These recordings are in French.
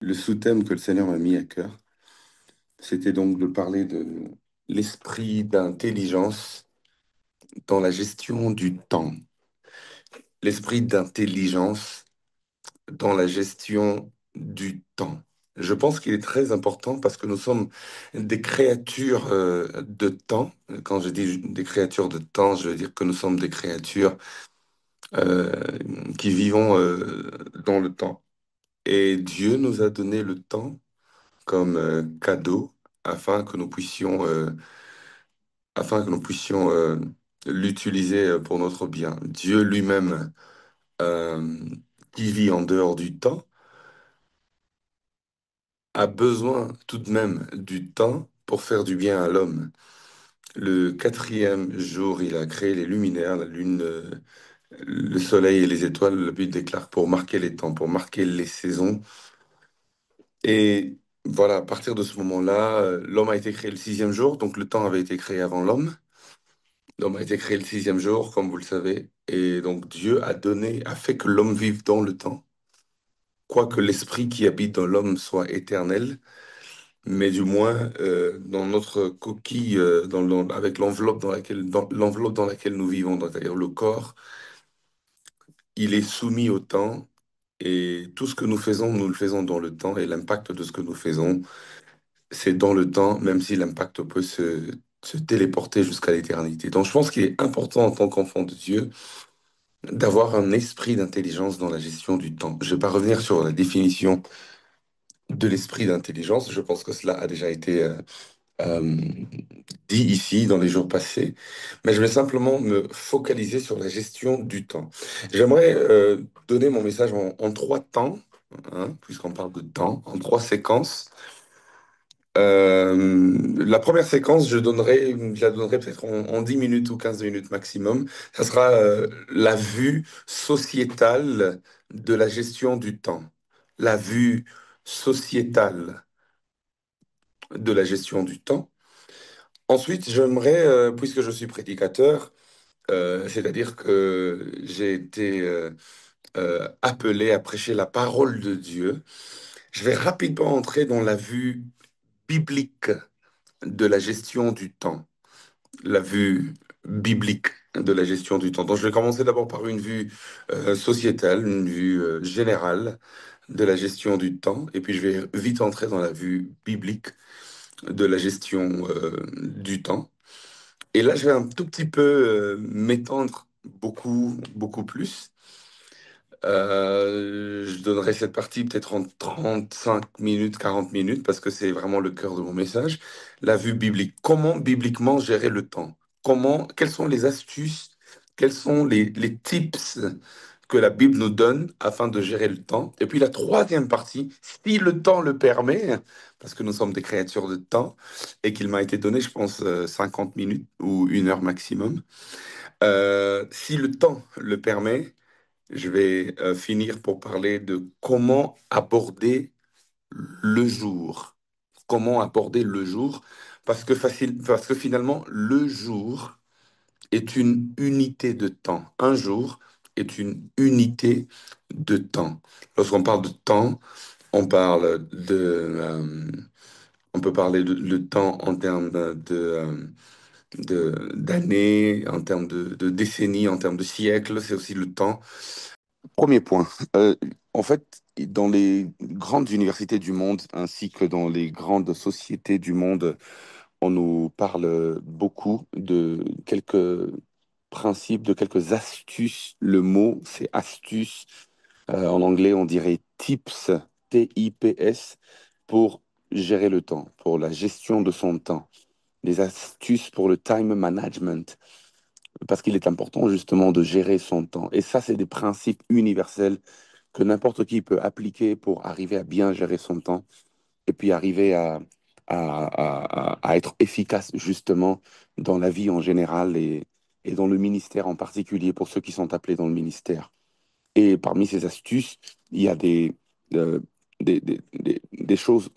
Le sous-thème que le Seigneur m'a mis à cœur, c'était donc de parler de l'esprit d'intelligence dans la gestion du temps. L'esprit d'intelligence dans la gestion du temps. Je pense qu'il est très important parce que nous sommes des créatures de temps. Quand je dis des créatures de temps, je veux dire que nous sommes des créatures euh, qui vivons dans le temps. Et Dieu nous a donné le temps comme cadeau afin que nous puissions, l'utiliser pour notre bien. Dieu lui-même, euh, qui vit en dehors du temps, a besoin tout de même du temps pour faire du bien à l'homme. Le quatrième jour, il a créé les luminaires, la lune, le soleil et les étoiles. Le but déclare pour marquer les temps, pour marquer les saisons. Et voilà, à partir de ce moment-là, l'homme a été créé le sixième jour, donc le temps avait été créé avant l'homme. L'homme a été créé le sixième jour, comme vous le savez, et donc Dieu a fait que l'homme vive dans le temps, quoique l'esprit qui habite dans l'homme soit éternel, mais du moins dans notre coquille, avec l'enveloppe dans laquelle nous vivons, c'est-à-dire le corps, il est soumis au temps, et tout ce que nous faisons, nous le faisons dans le temps, et l'impact de ce que nous faisons, c'est dans le temps, même si l'impact peut se téléporter jusqu'à l'éternité. Donc je pense qu'il est important en tant qu'enfant de Dieu d'avoir un esprit d'intelligence dans la gestion du temps. Je ne vais pas revenir sur la définition de l'esprit d'intelligence. Je pense que cela a déjà été euh, dit ici dans les jours passés, mais je vais simplement me focaliser sur la gestion du temps. J'aimerais donner mon message en trois temps, hein, puisqu'on parle de temps, en trois séquences. La première séquence, je la donnerai peut-être en 10 minutes ou 15 minutes maximum. Ça sera la vue sociétale de la gestion du temps. La vue sociétale de la gestion du temps. Ensuite, j'aimerais, puisque je suis prédicateur, c'est-à-dire que j'ai été appelé à prêcher la parole de Dieu, je vais rapidement entrer dans la vue biblique de la gestion du temps. La vue biblique de la gestion du temps. Donc, je vais commencer d'abord par une vue sociétale, une vue générale de la gestion du temps, et puis je vais vite entrer dans la vue biblique de la gestion du temps. Et là, je vais un tout petit peu m'étendre beaucoup plus. Je donnerai cette partie peut-être en 35 minutes, 40 minutes, parce que c'est vraiment le cœur de mon message. La vue biblique. Comment bibliquement gérer le temps? Quelles sont les astuces, quels sont les tips que la Bible nous donne afin de gérer le temps? Et puis la troisième partie, si le temps le permet, parce que nous sommes des créatures de temps, et qu'il m'a été donné, je pense, 50 minutes ou 1 heure maximum. Si le temps le permet, je vais finir pour parler de comment aborder le jour. Comment aborder le jour, parce que finalement, le jour est une unité de temps. Un jour est une unité de temps. Lorsqu'on parle de temps, on parle on peut parler de le temps en termes d'années, en termes de décennies, en termes de siècles. C'est aussi le temps. Premier point. En fait, dans les grandes universités du monde, ainsi que dans les grandes sociétés du monde, on nous parle beaucoup de quelques principes, de quelques astuces. Le mot, c'est astuce. En anglais, on dirait tips, T-I-P-S, pour gérer le temps, pour la gestion de son temps. Des astuces pour le time management, parce qu'il est important justement de gérer son temps. Et ça, c'est des principes universels que n'importe qui peut appliquer pour arriver à bien gérer son temps et puis arriver à être efficace justement dans la vie en général et dans le ministère en particulier pour ceux qui sont appelés dans le ministère. Et parmi ces astuces, il y a euh, des choses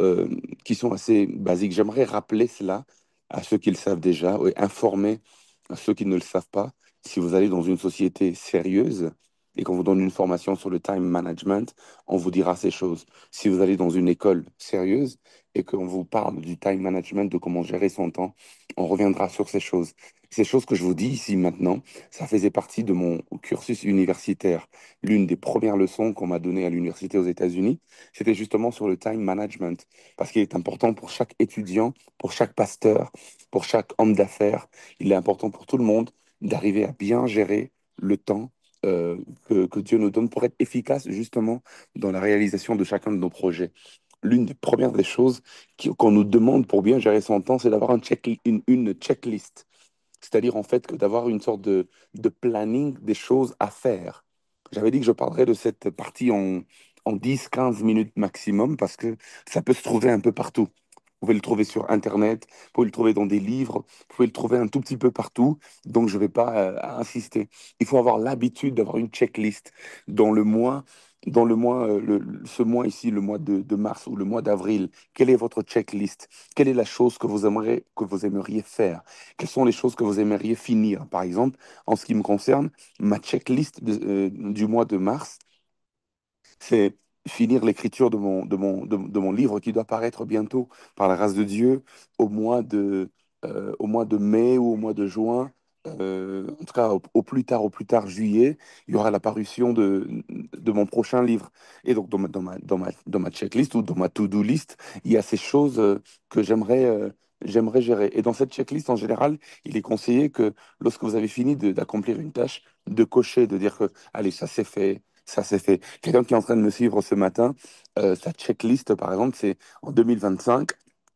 qui sont assez basiques. J'aimerais rappeler cela à ceux qui le savent déjà et informer à ceux qui ne le savent pas. Si vous allez dans une société sérieuse, et qu'on vous donne une formation sur le time management, on vous dira ces choses. Si vous allez dans une école sérieuse et qu'on vous parle du time management, de comment gérer son temps, on reviendra sur ces choses. Ces choses que je vous dis ici maintenant, ça faisait partie de mon cursus universitaire. L'une des premières leçons qu'on m'a données à l'université aux États-Unis, c'était justement sur le time management, parce qu'il est important pour chaque étudiant, pour chaque pasteur, pour chaque homme d'affaires, il est important pour tout le monde d'arriver à bien gérer le temps que Dieu nous donne pour être efficace justement dans la réalisation de chacun de nos projets. L'une des premières des choses qu'on nous demande pour bien gérer son temps, c'est d'avoir une checklist. C'est-à-dire en fait que d'avoir une sorte de planning des choses à faire. J'avais dit que je parlerais de cette partie en 10-15 minutes maximum parce que ça peut se trouver un peu partout. Vous pouvez le trouver sur Internet, vous pouvez le trouver dans des livres, vous pouvez le trouver un tout petit peu partout. Donc, je ne vais pas insister. Il faut avoir l'habitude d'avoir une checklist dans le mois, ce mois ici, le mois de mars ou le mois d'avril. Quelle est votre checklist? Quelle est la chose que vous aimeriez faire? Quelles sont les choses que vous aimeriez finir? Par exemple, en ce qui me concerne, ma checklist du mois de mars, c'est finir l'écriture de mon livre qui doit paraître bientôt, par la grâce de Dieu, au mois de mai ou au mois de juin. En tout cas, au plus tard juillet, il y aura la parution de mon prochain livre. Et donc, dans ma checklist ou dans ma to-do list, il y a ces choses que j'aimerais gérer. Et dans cette checklist, en général, il est conseillé que lorsque vous avez fini d'accomplir une tâche, de cocher, de dire que, allez, ça c'est fait, ça c'est fait. Quelqu'un qui est en train de me suivre ce matin, sa checklist, par exemple, c'est en 2025,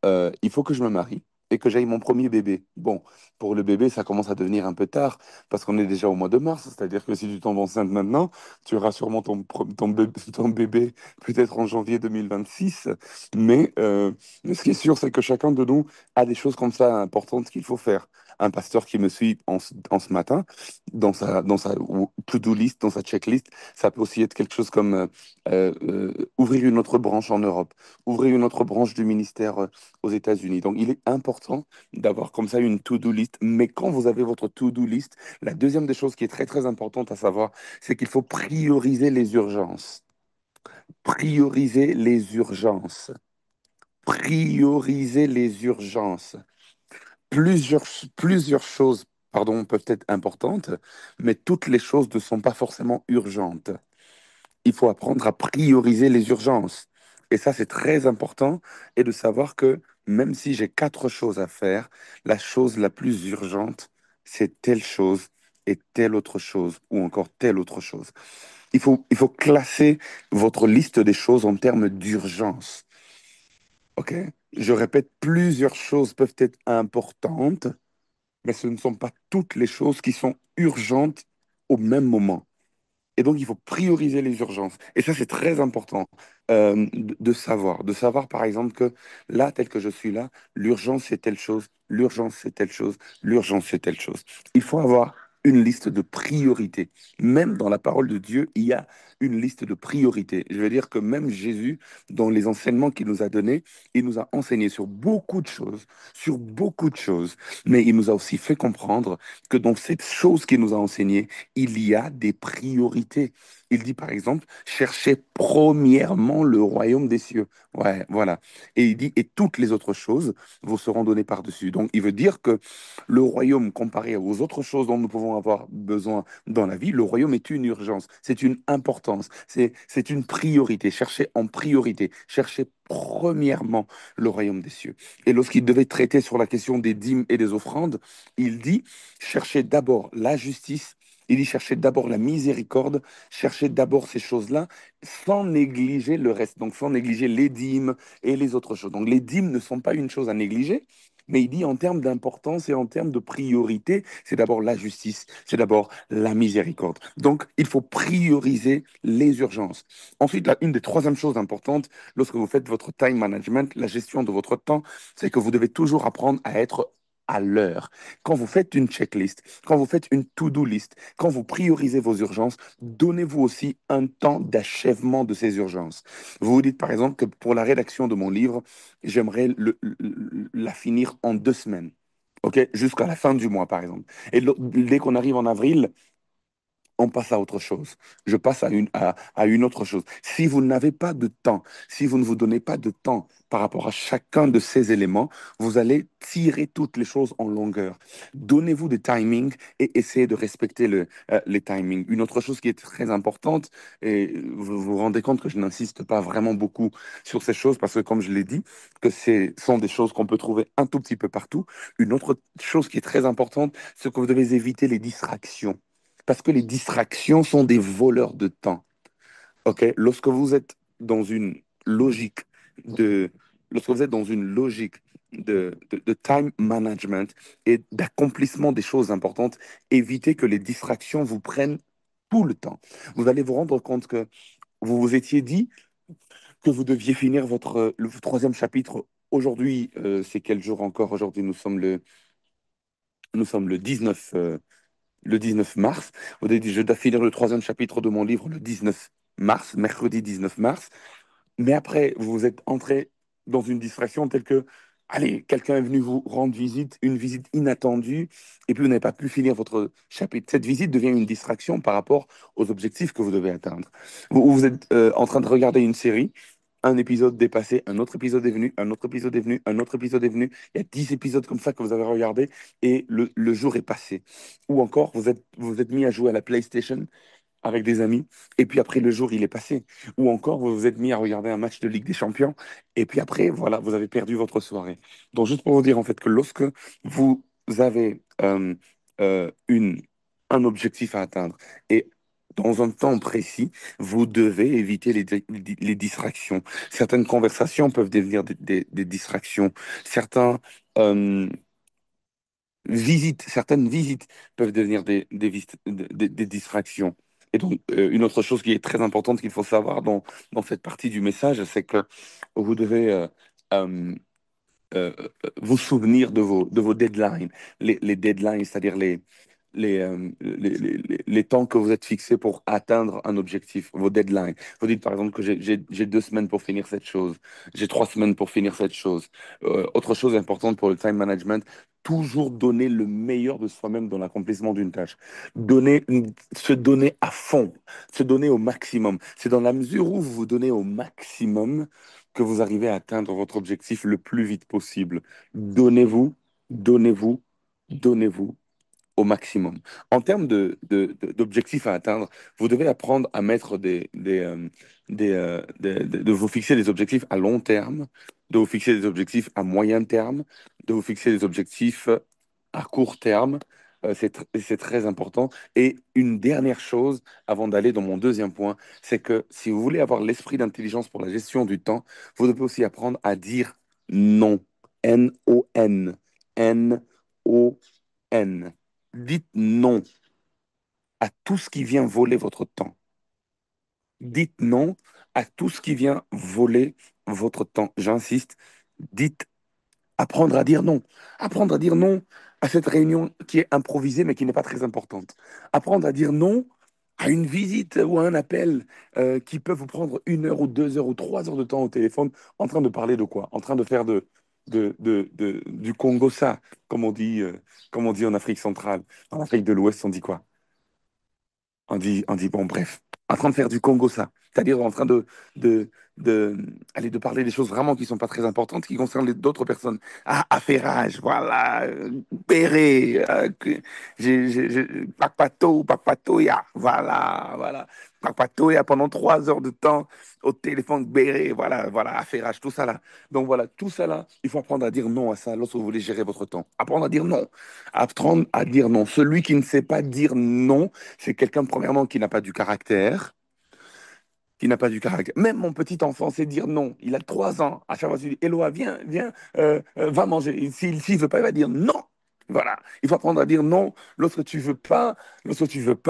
il faut que je me marie et que j'aille mon premier bébé. Bon, pour le bébé, ça commence à devenir un peu tard parce qu'on est déjà au mois de mars, c'est-à-dire que si tu tombes enceinte maintenant, tu auras sûrement ton bébé peut-être en janvier 2026. Mais ce qui est sûr, c'est que chacun de nous a des choses comme ça importantes qu'il faut faire. Un pasteur qui me suit en ce matin, dans sa to-do list, dans sa checklist, ça peut aussi être quelque chose comme ouvrir une autre branche en Europe, ouvrir une autre branche du ministère aux États-Unis. Donc, il est important d'avoir comme ça une to-do list. Mais quand vous avez votre to-do list, la deuxième des choses qui est très, très importante à savoir, c'est qu'il faut prioriser les urgences. Prioriser les urgences. Prioriser les urgences. Plusieurs, plusieurs choses, pardon, peuvent être importantes, mais toutes les choses ne sont pas forcément urgentes. Il faut apprendre à prioriser les urgences. Et ça, c'est très important. Et de savoir que même si j'ai quatre choses à faire, la chose la plus urgente, c'est telle chose et telle autre chose, ou encore telle autre chose. Il faut classer votre liste des choses en termes d'urgence. OK? Je répète, plusieurs choses peuvent être importantes, mais ce ne sont pas toutes les choses qui sont urgentes au même moment. Et donc, il faut prioriser les urgences. Et ça, c'est très important de savoir, par exemple, que là, tel que je suis là, l'urgence, c'est telle chose, l'urgence, c'est telle chose, l'urgence, c'est telle chose. Il faut avoir une liste de priorités. Même dans la parole de Dieu, il y a une liste de priorités. Je veux dire que même Jésus, dans les enseignements qu'il nous a donnés, il nous a enseigné sur beaucoup de choses, mais il nous a aussi fait comprendre que dans cette chose qu'il nous a enseignée, il y a des priorités. Il dit par exemple, cherchez premièrement le royaume des cieux. Ouais, voilà. Et il dit, et toutes les autres choses vous seront données par-dessus. Donc, il veut dire que le royaume, comparé aux autres choses dont nous pouvons avoir besoin dans la vie, le royaume est une urgence, c'est une importance, c'est une priorité. Cherchez en priorité, cherchez premièrement le royaume des cieux. Et lorsqu'il devait traiter sur la question des dîmes et des offrandes, il dit, cherchez d'abord la justice, il dit cherchez d'abord la miséricorde, cherchez d'abord ces choses-là, sans négliger le reste, donc sans négliger les dîmes et les autres choses. Donc les dîmes ne sont pas une chose à négliger, mais il dit en termes d'importance et en termes de priorité, c'est d'abord la justice, c'est d'abord la miséricorde. Donc il faut prioriser les urgences. Ensuite, une des troisièmes choses importantes, lorsque vous faites votre time management, la gestion de votre temps, c'est que vous devez toujours apprendre à être à l'heure. Quand vous faites une checklist, quand vous faites une to-do list, quand vous priorisez vos urgences, donnez-vous aussi un temps d'achèvement de ces urgences. Vous vous dites par exemple que pour la rédaction de mon livre, j'aimerais la finir en 2 semaines. OK? Jusqu'à la fin du mois, par exemple. Et dès qu'on arrive en avril, on passe à autre chose. Je passe à une autre chose. Si vous n'avez pas de temps, si vous ne vous donnez pas de temps par rapport à chacun de ces éléments, vous allez tirer toutes les choses en longueur. Donnez-vous des timings et essayez de respecter les timings. Une autre chose qui est très importante, et vous vous rendez compte que je n'insiste pas vraiment beaucoup sur ces choses parce que, comme je l'ai dit, que ce sont des choses qu'on peut trouver un tout petit peu partout. Une autre chose qui est très importante, c'est que vous devez éviter les distractions. Parce que les distractions sont des voleurs de temps. OK? Dans une logique de, lorsque vous êtes dans une logique de time management et d'accomplissement des choses importantes, évitez que les distractions vous prennent tout le temps. Vous allez vous rendre compte que vous vous étiez dit que vous deviez finir le troisième chapitre. Aujourd'hui, c'est quel jour encore? Aujourd'hui, nous sommes le 19 mars. Vous avez dit, je dois finir le troisième chapitre de mon livre le 19 mars, mercredi 19 mars. Mais après, vous vous êtes entré dans une distraction telle que, allez, quelqu'un est venu vous rendre visite, une visite inattendue, et puis vous n'avez pas pu finir votre chapitre. Cette visite devient une distraction par rapport aux objectifs que vous devez atteindre. Vous êtes en train de regarder une série, un épisode dépassé, un autre épisode est venu, un autre épisode est venu, un autre épisode est venu. Il y a 10 épisodes comme ça que vous avez regardé et le jour est passé. Ou encore, vous êtes mis à jouer à la PlayStation avec des amis, et puis après le jour il est passé. Ou encore vous vous êtes mis à regarder un match de Ligue des Champions, et puis après, voilà, vous avez perdu votre soirée. Donc juste pour vous dire en fait que lorsque vous avez une, un objectif à atteindre, et dans un temps précis, vous devez éviter les distractions. Certaines conversations peuvent devenir des distractions. Certains, euh, certaines visites peuvent devenir des distractions. Et donc, une autre chose qui est très importante qu'il faut savoir dans cette partie du message, c'est que vous devez euh, euh, vous souvenir de vos deadlines. Les deadlines, c'est-à-dire les temps que vous êtes fixés pour atteindre un objectif, vos deadlines. Vous dites par exemple que j'ai 2 semaines pour finir cette chose, j'ai 3 semaines pour finir cette chose. Autre chose importante pour le time management, toujours donner le meilleur de soi-même dans l'accomplissement d'une tâche. Se donner à fond, se donner au maximum. C'est dans la mesure où vous vous donnez au maximum que vous arrivez à atteindre votre objectif le plus vite possible. Donnez-vous, donnez-vous, donnez-vous au maximum. En termes d'objectifs à atteindre, vous devez apprendre à mettre de vous fixer des objectifs à long terme, de vous fixer des objectifs à moyen terme, de vous fixer des objectifs à court terme. C'est très important. Et une dernière chose, avant d'aller dans mon deuxième point, c'est que si vous voulez avoir l'esprit d'intelligence pour la gestion du temps, vous devez aussi apprendre à dire non. N-O-N. N-O-N. Dites non à tout ce qui vient voler votre temps. Dites non à tout ce qui vient voler votre temps. J'insiste, dites apprendre à dire non. Apprendre à dire non à cette réunion qui est improvisée mais qui n'est pas très importante. Apprendre à dire non à une visite ou à un appel qui peut vous prendre 1 heure ou 2 heures ou 3 heures de temps au téléphone en train de parler de quoi? En train de faire du Congo-ça, comme on dit en Afrique centrale. En Afrique de l'Ouest, on dit quoi? On dit, bon, bref, en train de faire du Congo, ça. C'est-à-dire en train de, aller de parler des choses vraiment qui sont pas très importantes, qui concernent d'autres personnes. Ah, affairage, voilà, Péré, Papatoya, voilà. Papatoya pendant 3 heures de temps au téléphone, Béré, voilà, affairage, tout ça là. Donc voilà, tout ça là, il faut apprendre à dire non à ça lorsque vous voulez gérer votre temps. Apprendre à dire non. Apprendre à dire non. Celui qui ne sait pas dire non, c'est quelqu'un, premièrement, qui n'a pas du caractère, qui n'a pas du caractère. Même mon petit enfant sait dire non. Il a 3 ans. À chaque fois, je dis, Éloi, viens, va manger. Et s'il veut pas, il va dire non. Voilà. Il faut apprendre à dire non lorsque tu veux pas, lorsque tu veux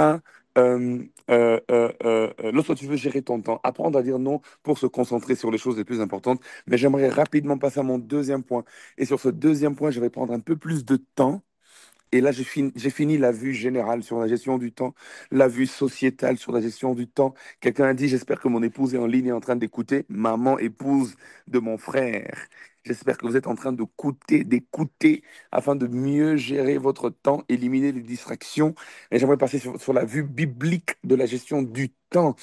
gérer ton temps. Apprendre à dire non pour se concentrer sur les choses les plus importantes. Mais j'aimerais rapidement passer à mon deuxième point. Et sur ce deuxième point, je vais prendre un peu plus de temps et là, j'ai fini la vue générale sur la gestion du temps, la vue sociétale sur la gestion du temps. Quelqu'un a dit, j'espère que mon épouse est en ligne et en train d'écouter. Maman, épouse de mon frère. J'espère que vous êtes en train d'écouter afin de mieux gérer votre temps, éliminer les distractions. Et j'aimerais passer sur la vue biblique de la gestion du temps.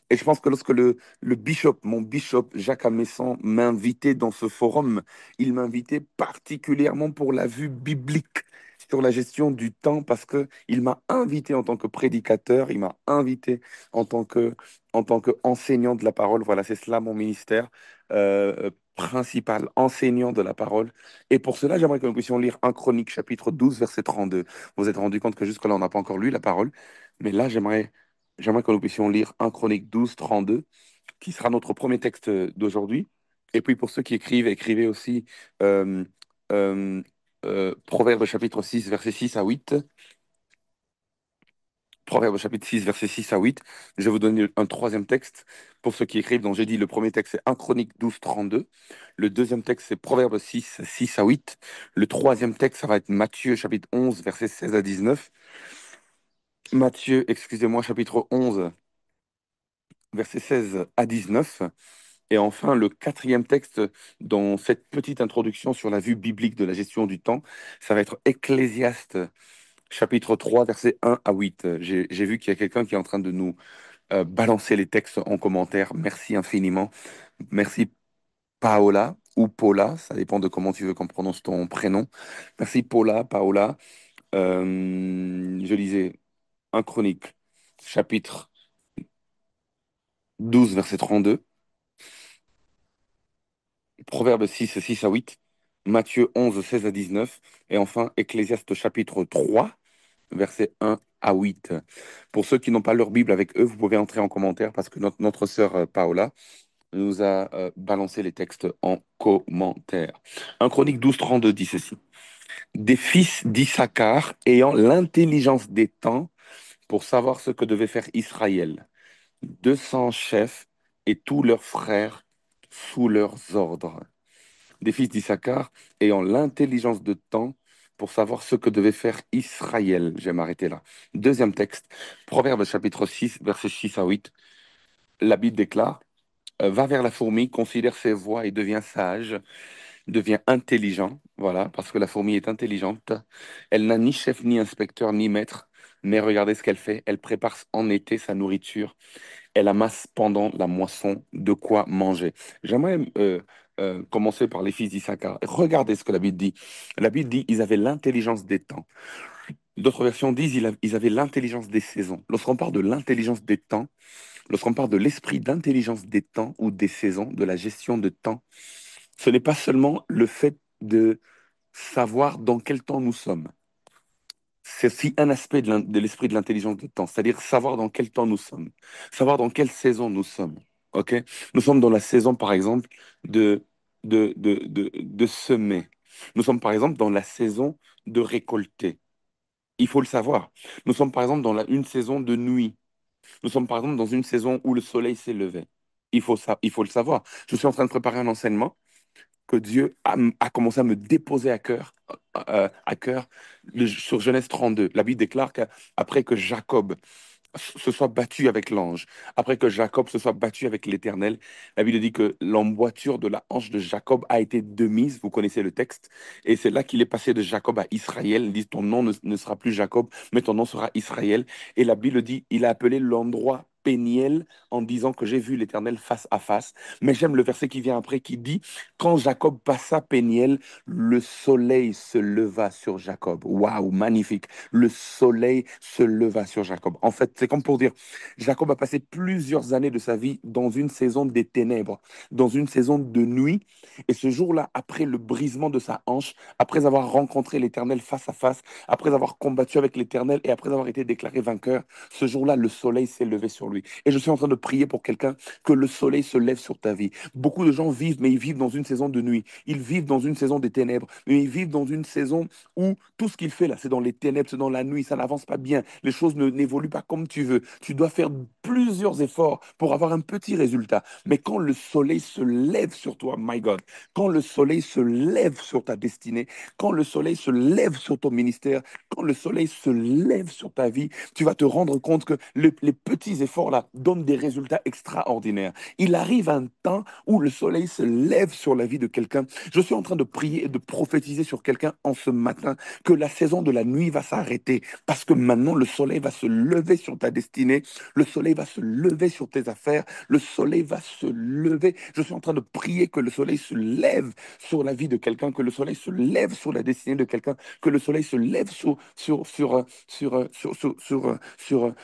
Et je pense que lorsque le bishop, mon bishop Jacques Amessan, m'a invité dans ce forum, il m'a invité particulièrement pour la vue biblique sur la gestion du temps parce que il m'a invité en tant que prédicateur, il m'a invité en en tant qu'enseignant de la parole. Voilà, c'est cela mon ministère principal, enseignant de la parole. Et pour cela, j'aimerais que nous puissions lire 1 Chronique chapitre 12, verset 32. Vous vous êtes rendu compte que jusque-là, on n'a pas encore lu la parole, mais là, j'aimerais que nous puissions lire 1 Chronique 12, 32, qui sera notre premier texte d'aujourd'hui. Et puis pour ceux qui écrivent, écrivez aussi euh, euh, Proverbe chapitre 6, verset 6 à 8. Proverbe chapitre 6, verset 6 à 8. Je vais vous donner un troisième texte pour ceux qui écrivent. Donc j'ai dit le premier texte, c'est 1 Chronique 12, 32. Le deuxième texte, c'est Proverbe 6, 6 à 8. Le troisième texte, ça va être Matthieu chapitre 11, verset 16 à 19. Matthieu, excusez-moi, chapitre 11, verset 16 à 19. Et enfin, le quatrième texte dans cette petite introduction sur la vue biblique de la gestion du temps, ça va être Ecclésiaste chapitre 3, verset 1 à 8. J'ai vu qu'il y a quelqu'un qui est en train de nous balancer les textes en commentaire. Merci infiniment. Merci Paola ou Paula, ça dépend de comment tu veux qu'on prononce ton prénom. Merci Paula, Paola. Je lisais un Chronique, chapitre 12, verset 32. Proverbe 6, 6 à 8. Matthieu 11, 16 à 19. Et enfin, Ecclésiaste chapitre 3, verset 1 à 8. Pour ceux qui n'ont pas leur Bible avec eux, vous pouvez entrer en commentaire parce que notre sœur Paola nous a balancé les textes en commentaire. 1 Chronique 12, 32 dit ceci. Des fils d'Issachar ayant l'intelligence des temps pour savoir ce que devait faire Israël. 200 chefs et tous leurs frères sous leurs ordres. Des fils d'Issachar ayant l'intelligence de temps pour savoir ce que devait faire Israël. Je vais m'arrêter là. Deuxième texte, Proverbe chapitre 6, versets 6 à 8. La Bible déclare, va vers la fourmi, considère ses voies et devient sage, devient intelligent. Voilà, parce que la fourmi est intelligente. Elle n'a ni chef, ni inspecteur, ni maître. Mais regardez ce qu'elle fait. Elle prépare en été sa nourriture. Elle amasse pendant la moisson de quoi manger. J'aimerais commencer par les fils d'Issachar. Regardez ce que la Bible dit. La Bible dit ils avaient l'intelligence des temps. D'autres versions disent ils avaient l'intelligence des saisons. Lorsqu'on parle de l'intelligence des temps, lorsqu'on parle de l'esprit d'intelligence des temps ou des saisons, de la gestion de temps, ce n'est pas seulement le fait de savoir dans quel temps nous sommes. C'est aussi un aspect de l'esprit de l'intelligence de temps, c'est-à-dire savoir dans quel temps nous sommes, savoir dans quelle saison nous sommes. Ok? Nous sommes dans la saison, par exemple, de, de semer. Nous sommes, par exemple, dans la saison de récolter. Il faut le savoir. Nous sommes, par exemple, dans une saison de nuit. Nous sommes, par exemple, dans une saison où le soleil s'est levé. Il faut le savoir. Je suis en train de préparer un enseignement que Dieu a commencé à me déposer à cœur sur Genèse 32. La Bible déclare qu'après que Jacob se soit battu avec l'ange, après que Jacob se soit battu avec l'Éternel, la Bible dit que l'emboîture de la hanche de Jacob a été demise, vous connaissez le texte, et c'est là qu'il est passé de Jacob à Israël. Il dit, ton nom ne sera plus Jacob, mais ton nom sera Israël. Et la Bible dit, il a appelé l'endroit Péniel en disant que j'ai vu l'Éternel face à face. Mais j'aime le verset qui vient après qui dit, quand Jacob passa Péniel, le soleil se leva sur Jacob. Waouh, magnifique. Le soleil se leva sur Jacob. En fait, c'est comme pour dire, Jacob a passé plusieurs années de sa vie dans une saison des ténèbres, dans une saison de nuit. Et ce jour-là, après le brisement de sa hanche, après avoir rencontré l'Éternel face à face, après avoir combattu avec l'Éternel et après avoir été déclaré vainqueur, ce jour-là, le soleil s'est levé sur lui. Et je suis en train de prier pour quelqu'un que le soleil se lève sur ta vie. Beaucoup de gens vivent, mais ils vivent dans une saison de nuit. Ils vivent dans une saison des ténèbres, mais ils vivent dans une saison où tout ce qu'il fait là, c'est dans les ténèbres, c'est dans la nuit, ça n'avance pas bien, les choses n'évoluent pas comme tu veux. Tu dois faire plusieurs efforts pour avoir un petit résultat. Mais quand le soleil se lève sur toi, my God, quand le soleil se lève sur ta destinée, quand le soleil se lève sur ton ministère, quand le soleil se lève sur ta vie, tu vas te rendre compte que les petits efforts là donnent des résultats extraordinaires. Il arrive un temps où le soleil se lève sur la vie de quelqu'un. Je suis en train de prier et de prophétiser sur quelqu'un en ce matin que la saison de la nuit va s'arrêter parce que maintenant le soleil va se lever sur ta destinée, le soleil va se lever sur tes affaires, le soleil va se lever. Je suis en train de prier que le soleil se lève sur la vie de quelqu'un, que le soleil se lève sur la destinée de quelqu'un, que le soleil se lève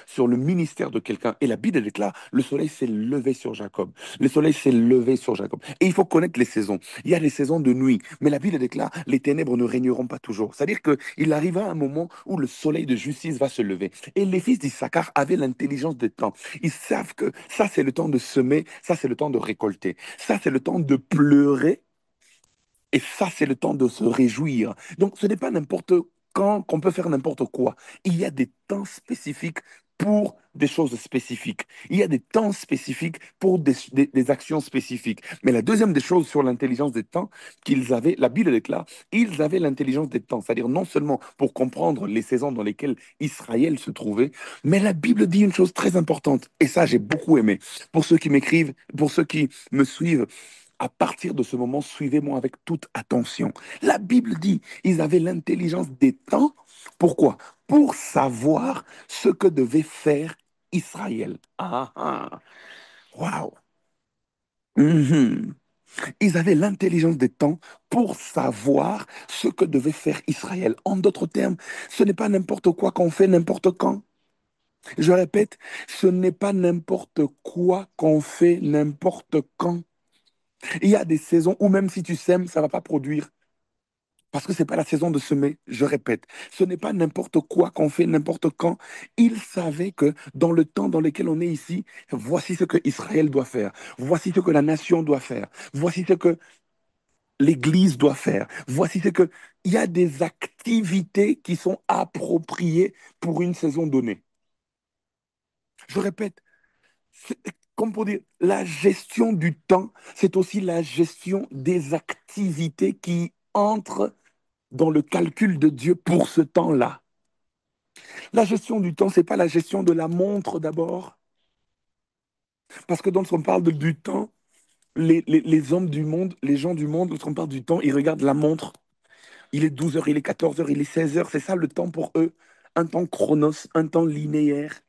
sur le ministère de quelqu'un. Et la Bible déclare, le soleil s'est levé sur Jacob. Le soleil s'est levé sur Jacob. Et il faut connaître les saisons. Il y a les saisons de nuit, mais la Bible déclare, les ténèbres ne régneront pas toujours. C'est-à-dire qu'il arrivera un moment où le soleil de justice va se lever. Et les fils d'Issachar avaient l'intelligence des temps. Ils savent que ça, c'est le temps de semer, ça, c'est le temps de récolter, ça, c'est le temps de pleurer, et ça, c'est le temps de se réjouir. Donc, ce n'est pas n'importe quand qu'on peut faire n'importe quoi. Il y a des temps spécifiques pour des choses spécifiques. Il y a des temps spécifiques pour des actions spécifiques. Mais la deuxième des choses sur l'intelligence des temps qu'ils avaient, la Bible déclare, ils avaient l'intelligence des temps, c'est-à-dire non seulement pour comprendre les saisons dans lesquelles Israël se trouvait, mais la Bible dit une chose très importante, et ça j'ai beaucoup aimé. Pour ceux qui m'écrivent, pour ceux qui me suivent, à partir de ce moment, suivez-moi avec toute attention. La Bible dit, ils avaient l'intelligence des temps. Pourquoi? Pour savoir ce que devait faire Israël. Ah, ah. Waouh. Mhm. Ils avaient l'intelligence des temps pour savoir ce que devait faire Israël. En d'autres termes, ce n'est pas n'importe quoi qu'on fait n'importe quand. Je répète, ce n'est pas n'importe quoi qu'on fait n'importe quand. Il y a des saisons où même si tu sèmes, ça ne va pas produire. Parce que ce n'est pas la saison de semer, je répète. Ce n'est pas n'importe quoi qu'on fait n'importe quand. Il savait que dans le temps dans lequel on est ici, voici ce que Israël doit faire. Voici ce que la nation doit faire. Voici ce que l'Église doit faire. Voici ce que... Il y a des activités qui sont appropriées pour une saison donnée. Je répète, c'est- comme pour dire, la gestion du temps, c'est aussi la gestion des activités qui entrent dans le calcul de Dieu pour ce temps-là. La gestion du temps, c'est pas la gestion de la montre d'abord, parce que lorsqu'on parle du temps, les hommes du monde, les gens du monde, lorsqu'on parle du temps, ils regardent la montre. Il est 12 heures, il est 14 heures, il est 16 heures, c'est ça le temps pour eux. Un temps chronos, un temps linéaire,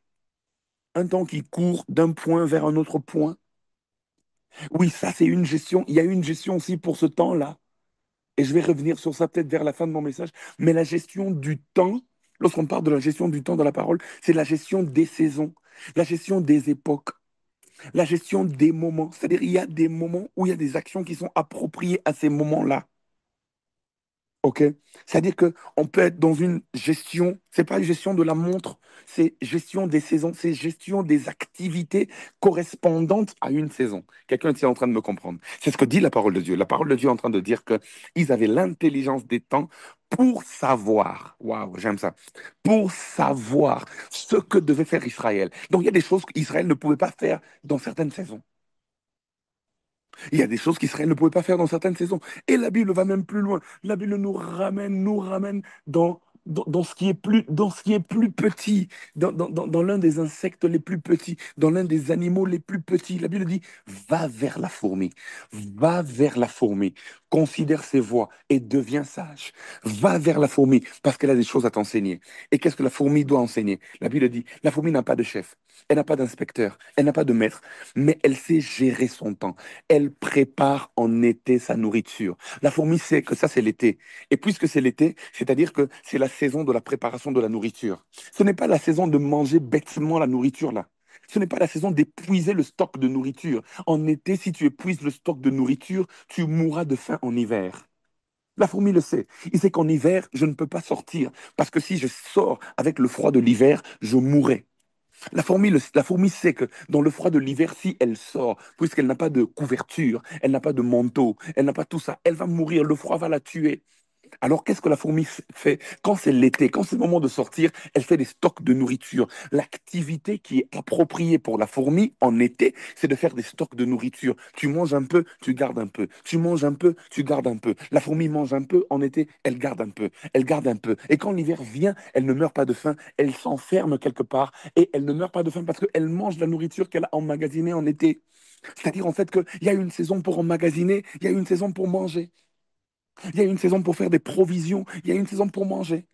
un temps qui court d'un point vers un autre point. Oui, ça c'est une gestion. Il y a une gestion aussi pour ce temps-là. Et je vais revenir sur ça peut-être vers la fin de mon message. Mais la gestion du temps, lorsqu'on parle de la gestion du temps dans la parole, c'est la gestion des saisons, la gestion des époques, la gestion des moments. C'est-à-dire, il y a des moments où il y a des actions qui sont appropriées à ces moments-là. OK? C'est-à-dire qu'on peut être dans une gestion, c'est pas une gestion de la montre, c'est gestion des saisons, c'est gestion des activités correspondantes à une saison. Quelqu'un est en train de me comprendre. C'est ce que dit la parole de Dieu. La parole de Dieu est en train de dire qu'ils avaient l'intelligence des temps pour savoir, waouh, j'aime ça, pour savoir ce que devait faire Israël. Donc il y a des choses qu'Israël ne pouvait pas faire dans certaines saisons. Il y a des choses qu'Israël ne pouvait pas faire dans certaines saisons. Et la Bible va même plus loin. La Bible nous ramène dans ce qui est dans ce qui est plus petit, dans l'un des insectes les plus petits, dans l'un des animaux les plus petits. La Bible dit, va vers la fourmi, va vers la fourmi, considère ses voies et deviens sage. Va vers la fourmi parce qu'elle a des choses à t'enseigner. Et qu'est-ce que la fourmi doit enseigner? La Bible dit, la fourmi n'a pas de chef, elle n'a pas d'inspecteur, elle n'a pas de maître, mais elle sait gérer son temps. Elle prépare en été sa nourriture. La fourmi sait que ça, c'est l'été. Et puisque c'est l'été, c'est-à-dire que c'est la saison de la préparation de la nourriture. Ce n'est pas la saison de manger bêtement la nourriture, là. Ce n'est pas la saison d'épuiser le stock de nourriture. En été, si tu épuises le stock de nourriture, tu mourras de faim en hiver. La fourmi le sait. Il sait qu'en hiver, je ne peux pas sortir parce que si je sors avec le froid de l'hiver, je mourrai. La fourmi sait que dans le froid de l'hiver, si elle sort, puisqu'elle n'a pas de couverture, elle n'a pas de manteau, elle n'a pas tout ça, elle va mourir, le froid va la tuer. Alors, qu'est-ce que la fourmi fait quand c'est l'été, quand c'est le moment de sortir? Elle fait des stocks de nourriture. L'activité qui est appropriée pour la fourmi en été, c'est de faire des stocks de nourriture. Tu manges un peu, tu gardes un peu. Tu manges un peu, tu gardes un peu. La fourmi mange un peu en été, elle garde un peu. Elle garde un peu. Et quand l'hiver vient, elle ne meurt pas de faim. Elle s'enferme quelque part et elle ne meurt pas de faim parce qu'elle mange la nourriture qu'elle a emmagasinée en été. C'est-à-dire en fait qu'il y a une saison pour emmagasiner, il y a une saison pour manger. Il y a une saison pour faire des provisions. Il y a une saison pour manger.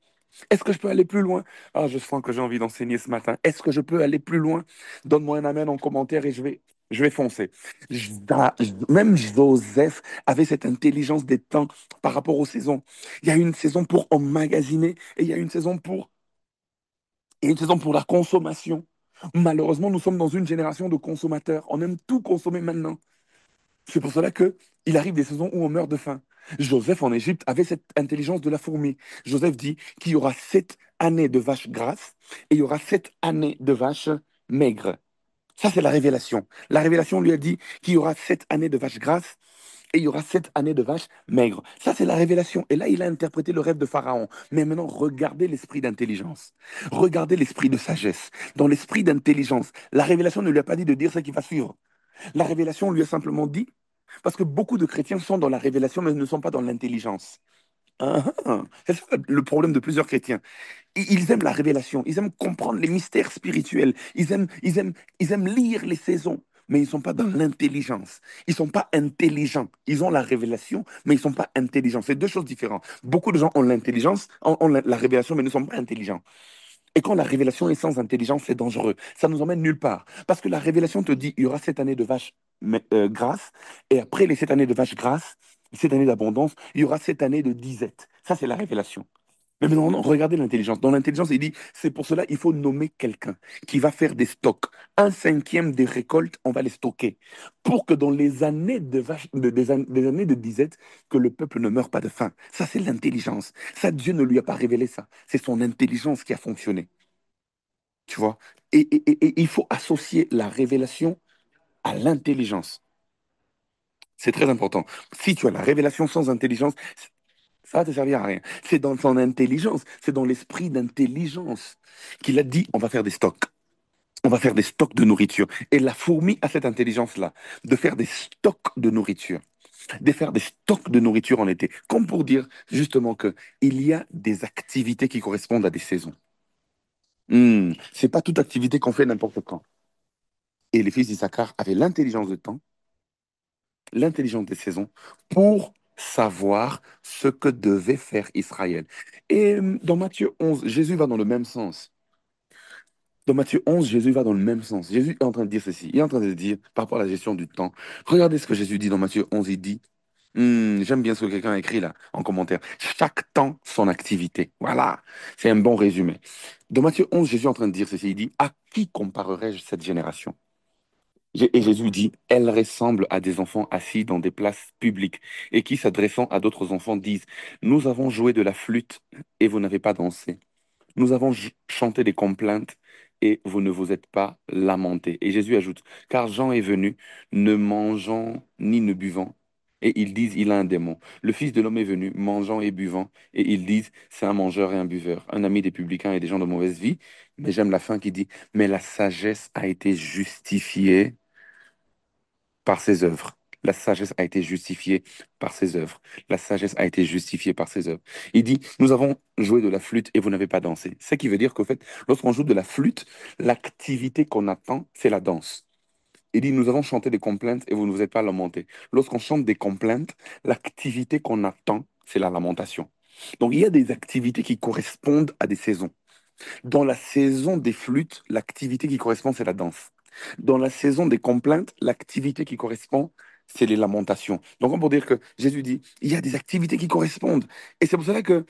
Est-ce que je peux aller plus loin? Ah, je sens que j'ai envie d'enseigner ce matin. Est-ce que je peux aller plus loin? Donne-moi un amen en commentaire et je vais foncer. Même Joseph avait cette intelligence des temps par rapport aux saisons. Il y a une saison pour emmagasiner et il y a une saison pour la consommation. Malheureusement, nous sommes dans une génération de consommateurs. On aime tout consommer maintenant. C'est pour cela que il arrive des saisons où on meurt de faim. Joseph en Égypte avait cette intelligence de la fourmi. Joseph dit qu'il y aura 7 années de vaches grasses et il y aura 7 années de vaches maigres. Ça, c'est la révélation. La révélation lui a dit qu'il y aura 7 années de vaches grasses et il y aura 7 années de vaches maigres. Ça, c'est la révélation. Et là, il a interprété le rêve de Pharaon. Mais maintenant, regardez l'esprit d'intelligence. Regardez l'esprit de sagesse. Dans l'esprit d'intelligence, la révélation ne lui a pas dit de dire ce qui va suivre. La révélation lui a simplement dit parce que beaucoup de chrétiens sont dans la révélation, mais ne sont pas dans l'intelligence. Ah, ah. C'est ça le problème de plusieurs chrétiens. Ils aiment la révélation, ils aiment comprendre les mystères spirituels, ils aiment lire les saisons, mais ils ne sont pas dans l'intelligence. Ils ne sont pas intelligents. Ils ont la révélation, mais ils ne sont pas intelligents. C'est deux choses différentes. Beaucoup de gens ont l'intelligence, ont la révélation, mais ne sont pas intelligents. Et quand la révélation est sans intelligence, c'est dangereux. Ça nous emmène nulle part. Parce que la révélation te dit, il y aura 7 années de vaches grasses, et après les 7 années de vaches grasses, 7 années d'abondance, il y aura 7 années de disette. Ça, c'est la révélation. Mais maintenant, non, regardez l'intelligence. Dans l'intelligence, il dit, c'est pour cela il faut nommer quelqu'un qui va faire des stocks. Un cinquième des récoltes, on va les stocker. Pour que dans les années de vache, des années de disette, que le peuple ne meure pas de faim. Ça, c'est l'intelligence. Ça, Dieu ne lui a pas révélé ça. C'est son intelligence qui a fonctionné. Tu vois? Et il faut associer la révélation à l'intelligence. C'est très important. Si tu as la révélation sans intelligence, ça va te servir à rien. C'est dans son intelligence, c'est dans l'esprit d'intelligence qu'il a dit, on va faire des stocks. On va faire des stocks de nourriture. Et la fourmi a cette intelligence-là, de faire des stocks de nourriture, de faire des stocks de nourriture en été. Comme pour dire justement que il y a des activités qui correspondent à des saisons. C'est pas toute activité qu'on fait n'importe quand. Et les fils d'Issachar avaient l'intelligence de temps, l'intelligence des saisons, pour savoir ce que devait faire Israël. Et dans Matthieu 11, Jésus va dans le même sens. Dans Matthieu 11, Jésus va dans le même sens. Jésus est en train de dire ceci. Il est en train de dire, par rapport à la gestion du temps, regardez ce que Jésus dit dans Matthieu 11. Il dit, j'aime bien ce que quelqu'un a écrit là, en commentaire. Chaque temps, son activité. Voilà, c'est un bon résumé. Dans Matthieu 11, Jésus est en train de dire ceci. Il dit, à qui comparerai-je cette génération? Et Jésus dit, elle ressemble à des enfants assis dans des places publiques et qui, s'adressant à d'autres enfants, disent, nous avons joué de la flûte et vous n'avez pas dansé. Nous avons chanté des complaintes et vous ne vous êtes pas lamentés. Et Jésus ajoute, car Jean est venu, ne mangeant ni ne buvant. Et ils disent, il a un démon. Le Fils de l'homme est venu, mangeant et buvant. Et ils disent, c'est un mangeur et un buveur, un ami des publicains et des gens de mauvaise vie. Mais j'aime la fin qui dit, mais la sagesse a été justifiée par ses œuvres. La sagesse a été justifiée par ses œuvres. La sagesse a été justifiée par ses œuvres. Il dit, nous avons joué de la flûte et vous n'avez pas dansé. Ce qui veut dire qu'en fait, lorsqu'on joue de la flûte, l'activité qu'on attend, c'est la danse. Il dit, nous avons chanté des complaintes et vous ne vous êtes pas lamentés. Lorsqu'on chante des complaintes, l'activité qu'on attend, c'est la lamentation. Donc il y a des activités qui correspondent à des saisons. Dans la saison des flûtes, l'activité qui correspond, c'est la danse. Dans la saison des complaintes, l'activité qui correspond, c'est les lamentations. Donc, on peut dire que Jésus dit, il y a des activités qui correspondent. Et c'est pour cela que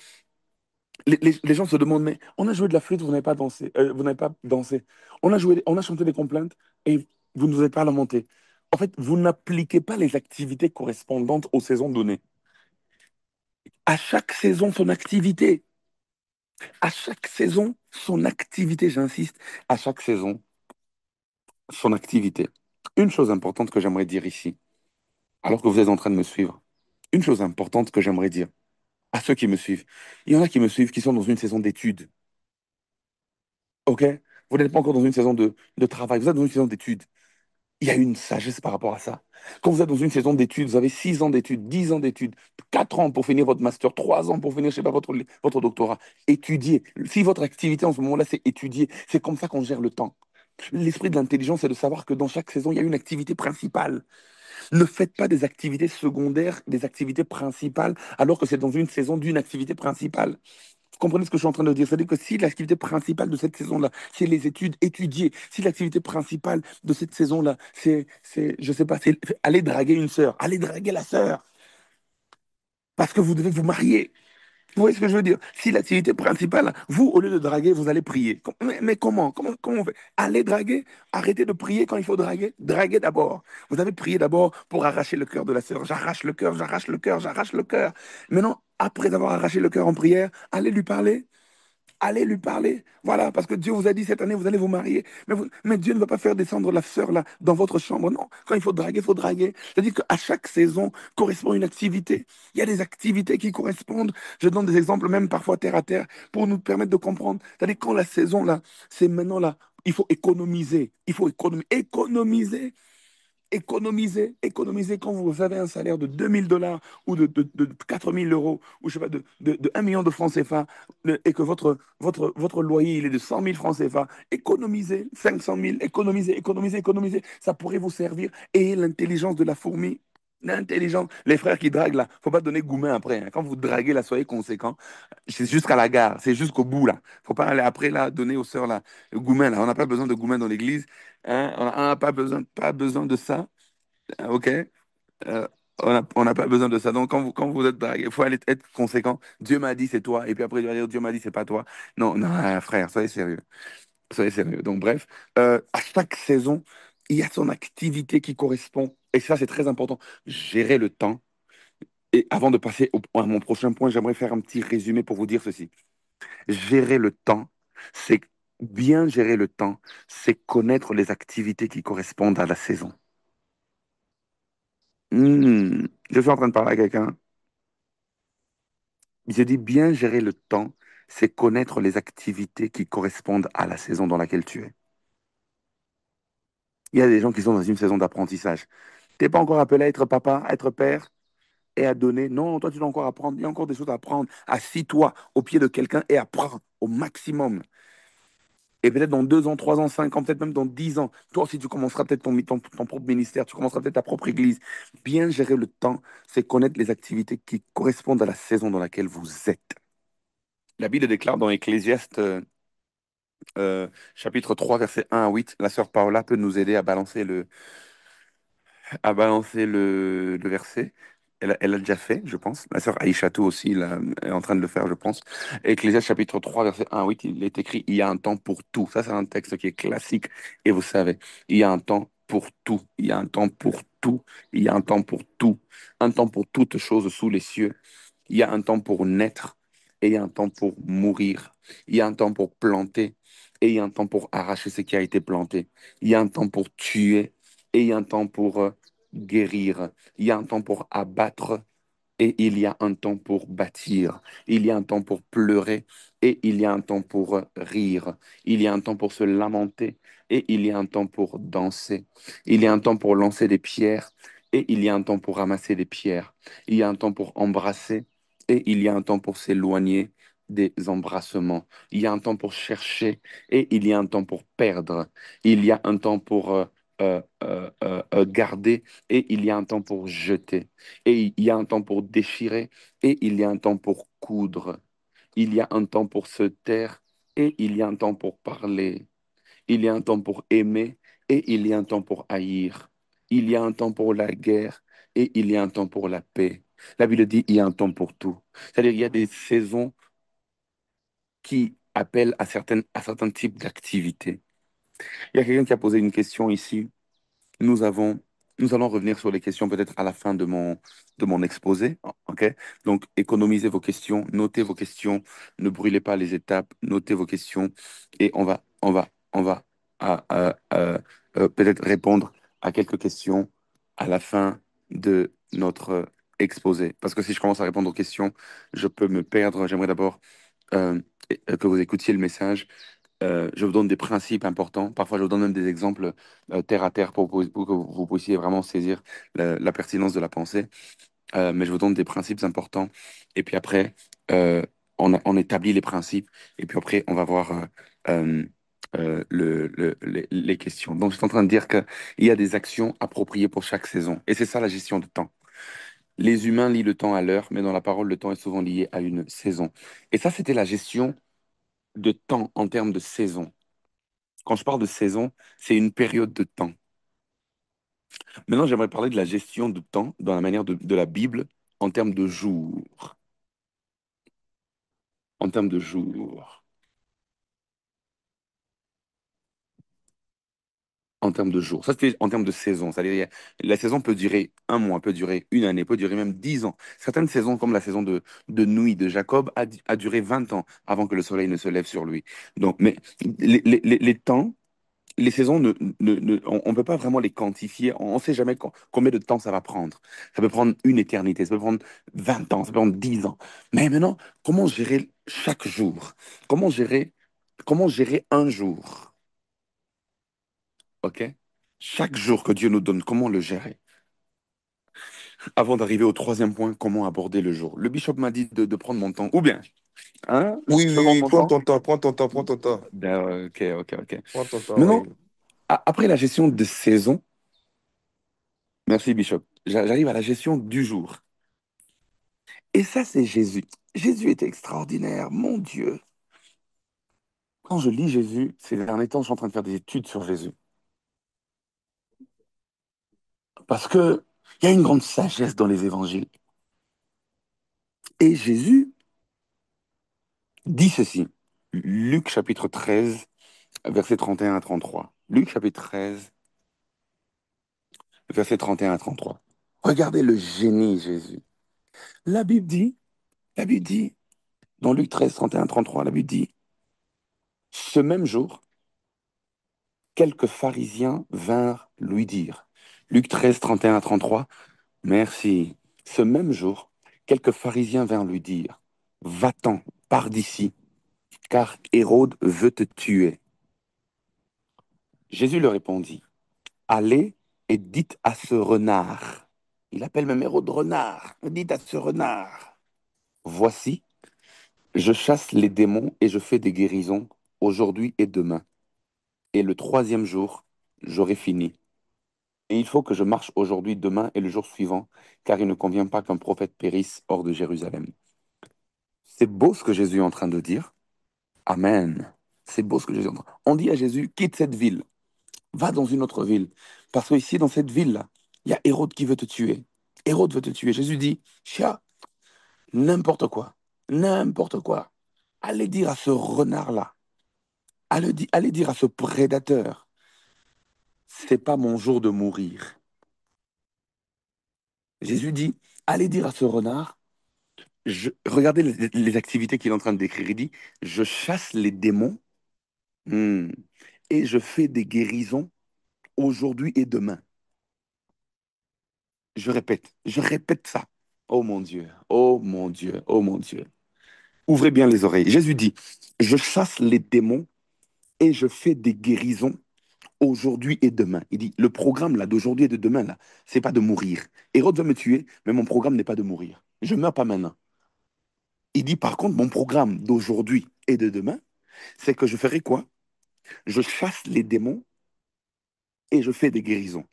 les gens se demandent, mais on a joué de la flûte, vous n'avez pas dansé, vous n'avez pas dansé. On a chanté des complaintes et vous ne vous êtes pas lamenté. En fait, vous n'appliquez pas les activités correspondantes aux saisons données. À chaque saison, son activité. À chaque saison, son activité, j'insiste, à chaque saison, son activité. Une chose importante que j'aimerais dire ici, alors que vous êtes en train de me suivre, une chose importante que j'aimerais dire. à ceux qui me suivent. Il y en a qui me suivent qui sont dans une saison d'études. OK? Vous n'êtes pas encore dans une saison de travail, vous êtes dans une saison d'études. Il y a une sagesse par rapport à ça. Quand vous êtes dans une saison d'études, vous avez 6 ans d'études, 10 ans d'études, 4 ans pour finir votre master, 3 ans pour finir, je sais pas, votre doctorat. Étudiez. Si votre activité en ce moment-là, c'est étudier, c'est comme ça qu'on gère le temps. L'esprit de l'intelligence, c'est de savoir que dans chaque saison, il y a une activité principale. Ne faites pas des activités secondaires, des activités principales, alors que c'est dans une saison d'une activité principale. Vous comprenez ce que je suis en train de dire? C'est-à-dire que si l'activité principale de cette saison-là, c'est les études, étudier. Si l'activité principale de cette saison-là, je sais pas, c'est aller draguer une sœur, aller draguer la sœur, parce que vous devez vous marier. Vous voyez ce que je veux dire? Si l'activité principale, vous, au lieu de draguer, vous allez prier. Mais comment on fait? Allez draguer, arrêtez de prier quand il faut draguer. Draguez d'abord. Vous avez prié d'abord pour arracher le cœur de la sœur. J'arrache le cœur, j'arrache le cœur, j'arrache le cœur. Maintenant, après avoir arraché le cœur en prière, allez lui parler. Allez lui parler. Voilà, parce que Dieu vous a dit cette année, vous allez vous marier. Mais Dieu ne va pas faire descendre la sœur là dans votre chambre. Non, quand il faut draguer, il faut draguer. C'est-à-dire qu'à chaque saison correspond une activité. Il y a des activités qui correspondent. Je donne des exemples même parfois terre à terre pour nous permettre de comprendre. C'est-à-dire quand la saison là, c'est maintenant là, il faut économiser. Il faut économiser. Économiser quand vous avez un salaire de 2 000 $ ou de 4 000 euros ou je sais pas, de 1 million de francs CFA et que votre loyer il est de 100 000 francs CFA, économisez 500 000, économisez. Ça pourrait vous servir. Et l'intelligence de la fourmi, l'intelligence, les frères qui draguent là, faut pas donner gourmet après, hein. Quand vous draguez là, soyez conséquent. C'est jusqu'à la gare, c'est jusqu'au bout là. Faut pas aller après là, donner aux sœurs là, le gourmet là. On n'a pas besoin de gourmet dans l'église. Hein, on n'a pas besoin de ça. OK? On n'a pas besoin de ça. Donc, quand vous êtes dragué, il faut aller être conséquent. Dieu m'a dit, c'est toi. Et puis après, il va dire, Dieu m'a dit, c'est pas toi. Non, non, frère, soyez sérieux. Soyez sérieux. Donc, bref, à chaque saison, il y a son activité qui correspond. Et ça, c'est très important. Gérer le temps. Et avant de passer à mon prochain point, j'aimerais faire un petit résumé pour vous dire ceci. Gérer le temps, c'est bien gérer le temps, c'est connaître les activités qui correspondent à la saison. Je suis en train de parler à quelqu'un. Je dis bien gérer le temps, c'est connaître les activités qui correspondent à la saison dans laquelle tu es. Il y a des gens qui sont dans une saison d'apprentissage. Tu n'es pas encore appelé à être papa, à être père et à donner. Non, toi, tu dois encore apprendre. Il y a encore des choses à apprendre. Assis-toi au pied de quelqu'un et apprends au maximum. Et peut-être dans 2 ans, 3 ans, 5 ans, peut-être même dans 10 ans, toi aussi, tu commenceras peut-être ton propre ministère, tu commenceras peut-être ta propre église. Bien gérer le temps, c'est connaître les activités qui correspondent à la saison dans laquelle vous êtes. La Bible déclare dans Ecclésiaste chapitre 3 verset 1 à 8, la sœur Paola peut nous aider à balancer le verset. Elle a déjà fait, je pense. La sœur Aïchatou aussi là, est en train de le faire, je pense. Ecclésiaste chapitre 3 verset 1 à 8, il est écrit, il y a un temps pour tout. Ça, c'est un texte qui est classique. Et vous savez, il y a un temps pour tout. Il y a un temps pour tout. Il y a un temps pour tout. Un temps pour toutes choses sous les cieux. Il y a un temps pour naître et il y a un temps pour mourir. Il y a un temps pour planter et il y a un temps pour arracher ce qui a été planté. Il y a un temps pour tuer et il y a un temps pour guérir. Il y a un temps pour abattre et il y a un temps pour bâtir. Il y a un temps pour pleurer et il y a un temps pour rire. Il y a un temps pour se lamenter et il y a un temps pour danser. Il y a un temps pour lancer des pierres et il y a un temps pour ramasser des pierres. Il y a un temps pour embrasser et il y a un temps pour s'éloigner des embrassements. Il y a un temps pour chercher et il y a un temps pour perdre. Il y a un temps pour garder et il y a un temps pour jeter. Et il y a un temps pour déchirer et il y a un temps pour coudre. Il y a un temps pour se taire et il y a un temps pour parler. Il y a un temps pour aimer et il y a un temps pour haïr. Il y a un temps pour la guerre et il y a un temps pour la paix. La Bible dit il y a un temps pour tout. C'est-à-dire qu'il y a des saisons qui appellent à certains types d'activités. Il y a quelqu'un qui a posé une question ici. Nous avons, nous allons revenir sur les questions peut-être à la fin de mon exposé. OK? Donc, économisez vos questions, notez vos questions, ne brûlez pas les étapes, notez vos questions et on va peut-être répondre à quelques questions à la fin de notre exposer. Parce que si je commence à répondre aux questions, je peux me perdre. J'aimerais d'abord euh, que vous écoutiez le message. Je vous donne des principes importants. Parfois, je vous donne même des exemples terre à terre pour que vous puissiez vraiment saisir la pertinence de la pensée. Mais je vous donne des principes importants. Et puis après, on établit les principes. Et puis après, on va voir euh, les questions. Donc, je suis en train de dire qu'il y a des actions appropriées pour chaque saison. Et c'est ça la gestion de temps. Les humains lient le temps à l'heure, mais dans la parole, le temps est souvent lié à une saison. Et ça, c'était la gestion de temps en termes de saison. Quand je parle de saison, c'est une période de temps. Maintenant, j'aimerais parler de la gestion de temps dans la manière de la Bible en termes de jours. En termes de jours. En termes de jours. Ça, c'est en termes de saison. C'est-à-dire, la saison peut durer un mois, peut durer une année, peut durer même 10 ans. Certaines saisons, comme la saison de nuit de Jacob, a duré 20 ans avant que le soleil ne se lève sur lui. Donc, mais les temps, les saisons, on ne peut pas vraiment les quantifier. On ne sait jamais combien de temps ça va prendre. Ça peut prendre une éternité, ça peut prendre 20 ans, ça peut prendre 10 ans. Mais maintenant, comment gérer chaque jour? Comment gérer, comment gérer un jour? OK? Chaque jour que Dieu nous donne, comment le gérer? Avant d'arriver au troisième point, comment aborder le jour? Le bishop m'a dit de prendre mon temps. Ou bien, hein? Oui, Je oui, peux prendre oui, mon prends temps? ton temps, prends ton temps, prends ton temps. OK, OK, OK. Prends ton temps, Maintenant, oui. après la gestion de saison, merci bishop, j'arrive à la gestion du jour. Et ça, c'est Jésus. Jésus était extraordinaire, mon Dieu. Quand je lis Jésus, ces derniers temps, je suis en train de faire des études sur Jésus. Parce que il y a une grande sagesse dans les évangiles. Et Jésus dit ceci. Luc chapitre 13, versets 31 à 33. Luc chapitre 13, versets 31 à 33. Regardez le génie Jésus. La Bible dit, la Bible dit, dans Luc 13, 31 à 33, la Bible dit, ce même jour, quelques pharisiens vinrent lui dire. Luc 13, 31 à 33. Merci. Ce même jour, quelques pharisiens vinrent lui dire, va-t'en, pars d'ici, car Hérode veut te tuer. Jésus leur répondit, allez et dites à ce renard, il appelle même Hérode renard, dites à ce renard, voici, je chasse les démons et je fais des guérisons aujourd'hui et demain. Et le troisième jour, j'aurai fini. Et il faut que je marche aujourd'hui, demain et le jour suivant, car il ne convient pas qu'un prophète périsse hors de Jérusalem. C'est beau ce que Jésus est en train de dire. Amen. C'est beau ce que Jésus est en train. On dit à Jésus, quitte cette ville, va dans une autre ville. Parce que ici, dans cette ville-là, il y a Hérode qui veut te tuer. Hérode veut te tuer. Jésus dit, chia, n'importe quoi. N'importe quoi. Allez dire à ce renard-là, allez dire à ce prédateur, c'est pas mon jour de mourir. Jésus dit, allez dire à ce renard, regardez les activités qu'il est en train de décrire. Il dit, je chasse les démons. Hmm. Et je fais des guérisons aujourd'hui et demain. Je répète ça. Oh mon Dieu, oh mon Dieu, oh mon Dieu. Ouvrez bien les oreilles. Jésus dit, je chasse les démons et je fais des guérisons aujourd'hui et demain. Il dit, le programme là d'aujourd'hui et de demain là, c'est pas de mourir. Hérode veut me tuer, mais mon programme n'est pas de mourir. Je meurs pas maintenant. Il dit, par contre, mon programme d'aujourd'hui et de demain, c'est que je ferai quoi? Je chasse les démons et je fais des guérisons.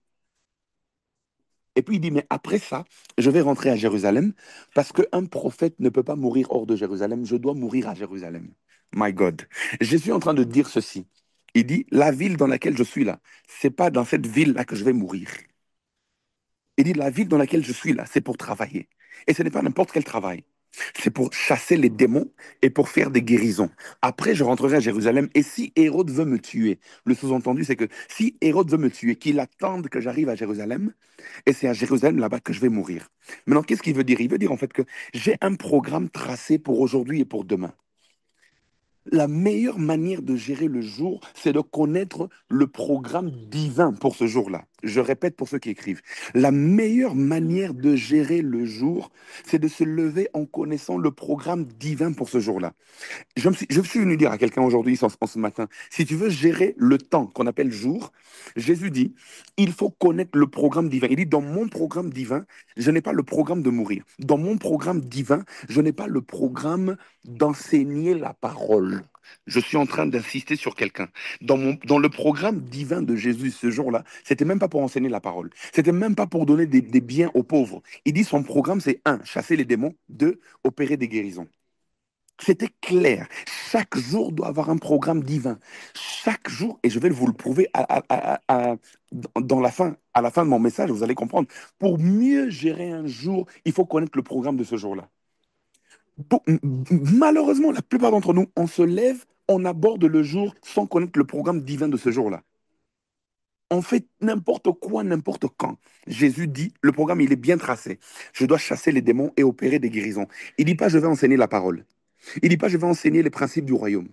Et puis il dit, mais après ça, je vais rentrer à Jérusalem parce qu'un prophète ne peut pas mourir hors de Jérusalem. Je dois mourir à Jérusalem. My God. Jésus est en train de dire ceci. Il dit, la ville dans laquelle je suis là, c'est pas dans cette ville-là que je vais mourir. Il dit, la ville dans laquelle je suis là, c'est pour travailler. Et ce n'est pas n'importe quel travail. C'est pour chasser les démons et pour faire des guérisons. Après, je rentrerai à Jérusalem. Et si Hérode veut me tuer, le sous-entendu, c'est que si Hérode veut me tuer, qu'il attende que j'arrive à Jérusalem, et c'est à Jérusalem là-bas que je vais mourir. Maintenant, qu'est-ce qu'il veut dire? Il veut dire en fait que j'ai un programme tracé pour aujourd'hui et pour demain. La meilleure manière de gérer le jour, c'est de connaître le programme divin pour ce jour-là. Je répète pour ceux qui écrivent. La meilleure manière de gérer le jour, c'est de se lever en connaissant le programme divin pour ce jour-là. Je suis venu dire à quelqu'un aujourd'hui, en ce matin, si tu veux gérer le temps qu'on appelle jour, Jésus dit, il faut connaître le programme divin. Il dit, dans mon programme divin, je n'ai pas le programme de mourir. Dans mon programme divin, je n'ai pas le programme d'enseigner la parole. Je suis en train d'insister sur quelqu'un. Dans le programme divin de Jésus ce jour-là, c'était même pas pour enseigner la parole. C'était même pas pour donner des biens aux pauvres. Il dit son programme, c'est un, chasser les démons, deux, opérer des guérisons. C'était clair. Chaque jour doit avoir un programme divin. Chaque jour, et je vais vous le prouver dans à la fin de mon message, vous allez comprendre. Pour mieux gérer un jour, il faut connaître le programme de ce jour-là. Malheureusement, la plupart d'entre nous, on se lève, on aborde le jour sans connaître le programme divin de ce jour-là. On fait n'importe quoi, n'importe quand. Jésus dit, le programme, il est bien tracé. Je dois chasser les démons et opérer des guérisons. Il dit pas, je vais enseigner la parole. Il dit pas, je vais enseigner les principes du royaume.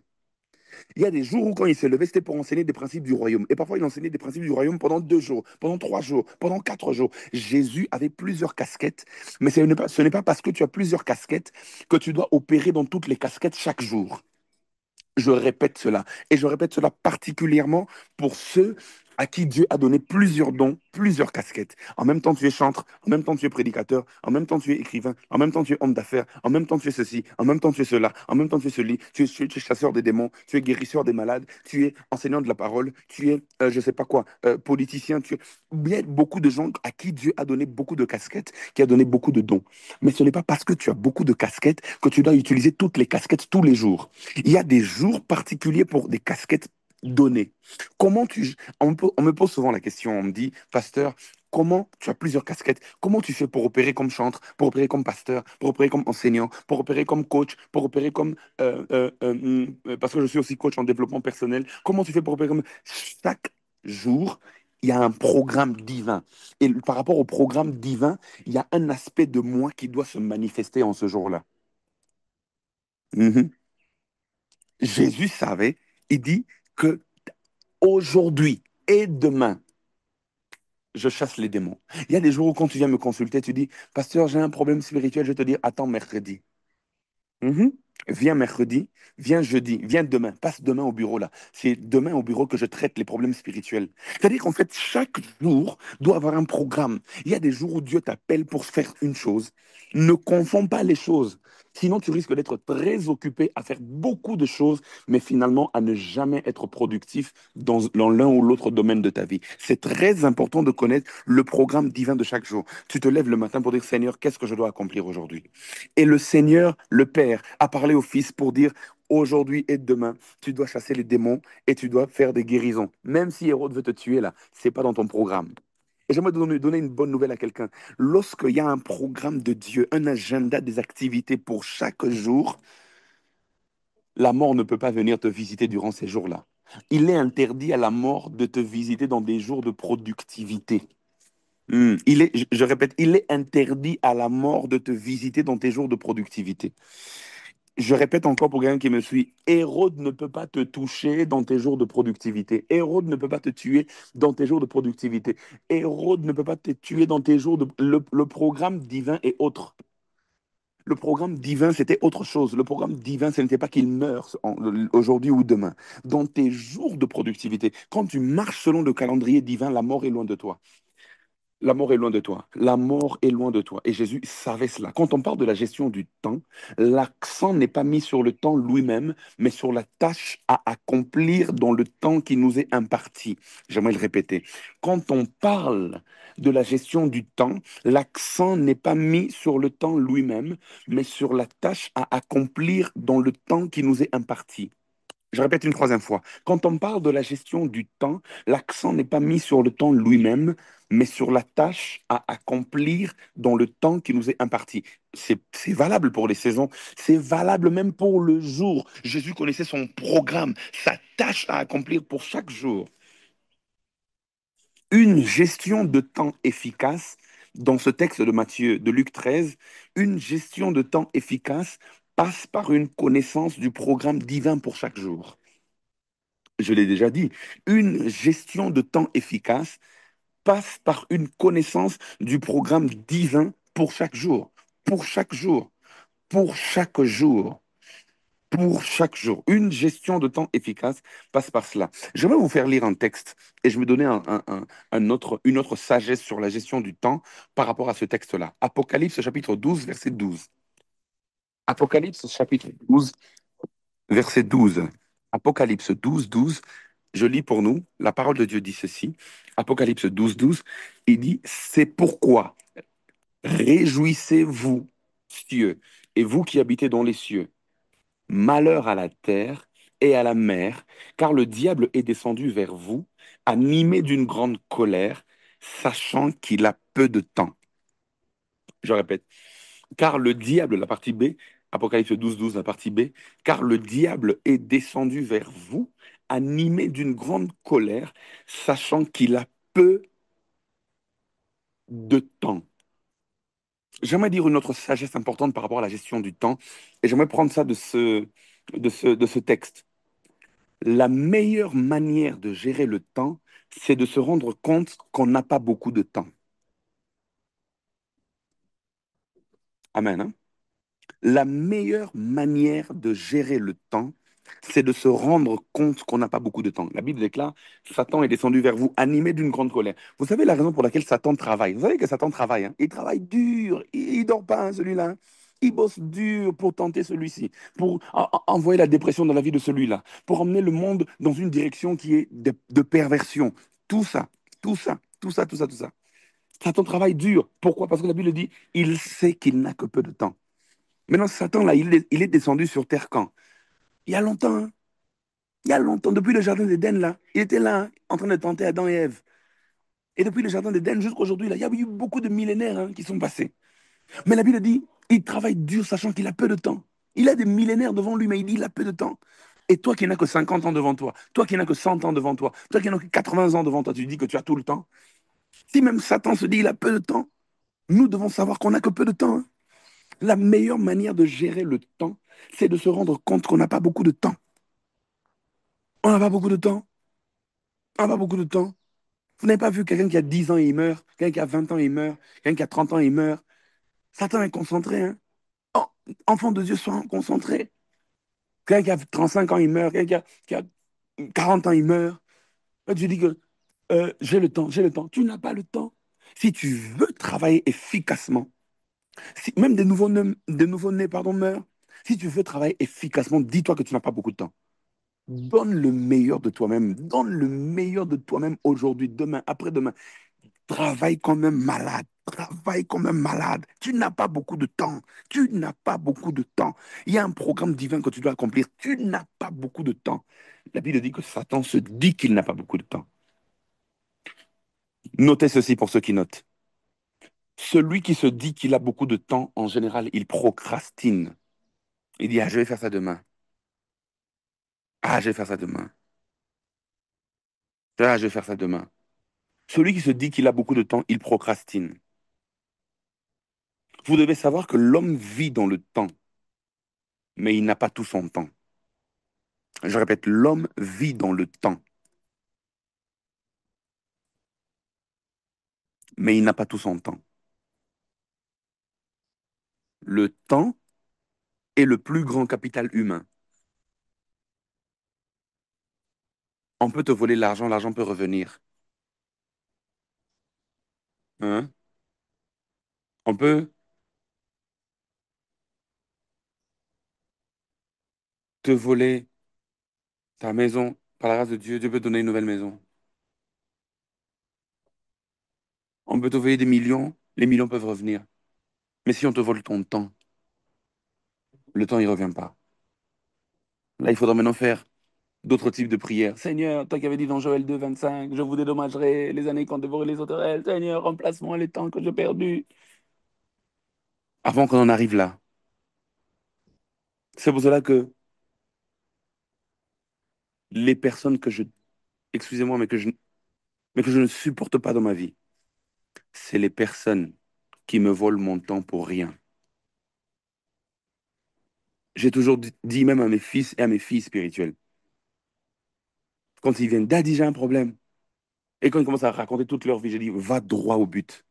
Il y a des jours où, quand il s'est levé, c'était pour enseigner des principes du royaume. Et parfois, il enseignait des principes du royaume pendant 2 jours, pendant 3 jours, pendant 4 jours. Jésus avait plusieurs casquettes, mais ce n'est pas parce que tu as plusieurs casquettes que tu dois opérer dans toutes les casquettes chaque jour. Je répète cela. Et je répète cela particulièrement pour ceux à qui Dieu a donné plusieurs dons, plusieurs casquettes. En même temps, tu es chantre, en même temps, tu es prédicateur, en même temps, tu es écrivain, en même temps, tu es homme d'affaires, en même temps, tu es ceci, en même temps, tu es cela, en même temps, tu es celui, tu es chasseur des démons, tu es guérisseur des malades, tu es enseignant de la parole, tu es, je ne sais pas quoi, politicien, tu es... Il y a beaucoup de gens à qui Dieu a donné beaucoup de casquettes, qui a donné beaucoup de dons. Mais ce n'est pas parce que tu as beaucoup de casquettes que tu dois utiliser toutes les casquettes tous les jours. Il y a des jours particuliers pour des casquettes données. Comment tu... on me pose souvent la question, on me dit, pasteur, comment tu as plusieurs casquettes? Comment tu fais pour opérer comme chantre, pour opérer comme pasteur, pour opérer comme enseignant, pour opérer comme coach, pour opérer comme... parce que je suis aussi coach en développement personnel. Comment tu fais pour opérer comme... Chaque jour, il y a un programme divin. Et par rapport au programme divin, il y a un aspect de moi qui doit se manifester en ce jour-là. Mhm. Jésus savait, il dit que aujourd'hui et demain, je chasse les démons. Il y a des jours où quand tu viens me consulter, tu dis, pasteur, j'ai un problème spirituel, je vais te dire, attends mercredi. Mhm. Viens mercredi, viens jeudi, viens demain, passe demain au bureau là. C'est demain au bureau que je traite les problèmes spirituels. C'est-à-dire qu'en fait, chaque jour doit avoir un programme. Il y a des jours où Dieu t'appelle pour faire une chose. Ne confonds pas les choses. Sinon, tu risques d'être très occupé à faire beaucoup de choses, mais finalement à ne jamais être productif dans l'un ou l'autre domaine de ta vie. C'est très important de connaître le programme divin de chaque jour. Tu te lèves le matin pour dire, Seigneur, qu'est-ce que je dois accomplir aujourd'hui? Et le Seigneur, le Père, a parlé au Fils pour dire, aujourd'hui et demain, tu dois chasser les démons et tu dois faire des guérisons. Même si Hérode veut te tuer là, c'est pas dans ton programme. Et j'aimerais donner une bonne nouvelle à quelqu'un. Lorsqu'il y a un programme de Dieu, un agenda des activités pour chaque jour, la mort ne peut pas venir te visiter durant ces jours-là. Il est interdit à la mort de te visiter dans des jours de productivité. Je répète, il est interdit à la mort de te visiter dans tes jours de productivité. Je répète encore pour quelqu'un qui me suit, Hérode ne peut pas te toucher dans tes jours de productivité. Hérode ne peut pas te tuer dans tes jours de productivité. Hérode ne peut pas te tuer dans tes jours de... Le programme divin est autre. Le programme divin, c'était autre chose. Le programme divin, ce n'était pas qu'il meure aujourd'hui ou demain. Dans tes jours de productivité, quand tu marches selon le calendrier divin, la mort est loin de toi. La mort est loin de toi. La mort est loin de toi. Et Jésus savait cela. Quand on parle de la gestion du temps, l'accent n'est pas mis sur le temps lui-même, mais sur la tâche à accomplir dans le temps qui nous est imparti. J'aimerais le répéter. Quand on parle de la gestion du temps, l'accent n'est pas mis sur le temps lui-même, mais sur la tâche à accomplir dans le temps qui nous est imparti. Je répète une troisième fois. Quand on parle de la gestion du temps, l'accent n'est pas mis sur le temps lui-même, mais sur la tâche à accomplir dans le temps qui nous est imparti. C'est valable pour les saisons, c'est valable même pour le jour. Jésus connaissait son programme, sa tâche à accomplir pour chaque jour. Une gestion de temps efficace, dans ce texte de Matthieu, de Luc 13, une gestion de temps efficace passe par une connaissance du programme divin pour chaque jour. Je l'ai déjà dit, une gestion de temps efficace passe par une connaissance du programme divin pour chaque jour, pour chaque jour, pour chaque jour, pour chaque jour. Une gestion de temps efficace passe par cela. Je vais vous faire lire un texte et je vais donner une autre sagesse sur la gestion du temps par rapport à ce texte-là. Apocalypse chapitre 12, verset 12. Apocalypse chapitre 12, verset 12. Apocalypse 12, 12. Je lis pour nous. La parole de Dieu dit ceci. Apocalypse 12, 12. Il dit, c'est pourquoi réjouissez-vous, cieux, et vous qui habitez dans les cieux. Malheur à la terre et à la mer, car le diable est descendu vers vous, animé d'une grande colère, sachant qu'il a peu de temps. Je répète, car le diable, la partie B, Apocalypse 12, 12, la partie B, car le diable est descendu vers vous, animé d'une grande colère, sachant qu'il a peu de temps. J'aimerais dire une autre sagesse importante par rapport à la gestion du temps, et j'aimerais prendre ça de ce texte. La meilleure manière de gérer le temps, c'est de se rendre compte qu'on n'a pas beaucoup de temps. Amen, hein? La meilleure manière de gérer le temps, c'est de se rendre compte qu'on n'a pas beaucoup de temps. La Bible déclare, Satan est descendu vers vous, animé d'une grande colère. Vous savez la raison pour laquelle Satan travaille? Vous savez que Satan travaille, hein? Il travaille dur, il ne dort pas, hein, celui-là, hein. Il bosse dur pour tenter celui-ci, pour envoyer la dépression dans la vie de celui-là, pour emmener le monde dans une direction qui est de perversion. Tout ça, tout ça, tout ça, tout ça, tout ça. Satan travaille dur. Pourquoi? Parce que la Bible dit, il sait qu'il n'a que peu de temps. Maintenant, Satan, là, il est descendu sur terre quand? Il y a longtemps, hein. Il y a longtemps, depuis le jardin d'Éden, là. Il était là, hein, en train de tenter Adam et Ève. Et depuis le jardin d'Éden jusqu'à aujourd'hui, là, il y a eu beaucoup de millénaires, hein, qui sont passés. Mais la Bible dit, il travaille dur, sachant qu'il a peu de temps. Il a des millénaires devant lui, mais il dit, il a peu de temps. Et toi qui n'as que 50 ans devant toi, toi qui n'as que 100 ans devant toi, toi qui n'as que 80 ans devant toi, tu dis que tu as tout le temps. Si même Satan se dit, il a peu de temps, nous devons savoir qu'on n'a que peu de temps, hein. La meilleure manière de gérer le temps, c'est de se rendre compte qu'on n'a pas beaucoup de temps. On n'a pas beaucoup de temps. On n'a pas beaucoup de temps. Vous n'avez pas vu quelqu'un qui a 10 ans et il meurt, quelqu'un qui a 20 ans et il meurt, quelqu'un qui a 30 ans et il meurt. Satan est concentré, hein. Oh, enfant de Dieu, sois concentré. Quelqu'un qui a 35 ans, il meurt. Quelqu'un qui a 40 ans, il meurt. Là, tu dis que j'ai le temps, j'ai le temps. Tu n'as pas le temps. Si tu veux travailler efficacement, si, même des nouveaux-nés, pardon, meurent. Si tu veux travailler efficacement, dis-toi que tu n'as pas beaucoup de temps. Donne le meilleur de toi-même. Donne le meilleur de toi-même aujourd'hui, demain, après-demain. Travaille comme un malade. Travaille comme un malade. Tu n'as pas beaucoup de temps. Tu n'as pas beaucoup de temps. Il y a un programme divin que tu dois accomplir. Tu n'as pas beaucoup de temps. La Bible dit que Satan se dit qu'il n'a pas beaucoup de temps. Notez ceci pour ceux qui notent. Celui qui se dit qu'il a beaucoup de temps, en général, il procrastine. Il dit, ah, je vais faire ça demain. Ah, je vais faire ça demain. Ah, je vais faire ça demain. Celui qui se dit qu'il a beaucoup de temps, il procrastine. Vous devez savoir que l'homme vit dans le temps, mais il n'a pas tout son temps. Je répète, l'homme vit dans le temps, mais il n'a pas tout son temps. Le temps est le plus grand capital humain. On peut te voler l'argent, l'argent peut revenir. Hein? On peut te voler ta maison. Par la grâce de Dieu, Dieu peut te donner une nouvelle maison. On peut te voler des millions, les millions peuvent revenir. Mais si on te vole ton temps, le temps, il ne revient pas. Là, il faudra maintenant faire d'autres types de prières. Seigneur, toi qui avais dit dans Joël 2, 25, je vous dédommagerai les années qu'ont dévoré les sauterelles. Seigneur, remplace-moi les temps que j'ai perdus. Avant qu'on en arrive là. C'est pour cela que les personnes que je, excusez-moi, mais que je ne supporte pas dans ma vie, c'est les personnes qui me volent mon temps pour rien. J'ai toujours dit même à mes fils et à mes filles spirituelles, quand ils viennent, Daddy, j'ai un problème. Et quand ils commencent à raconter toute leur vie, j'ai dit, va droit au but.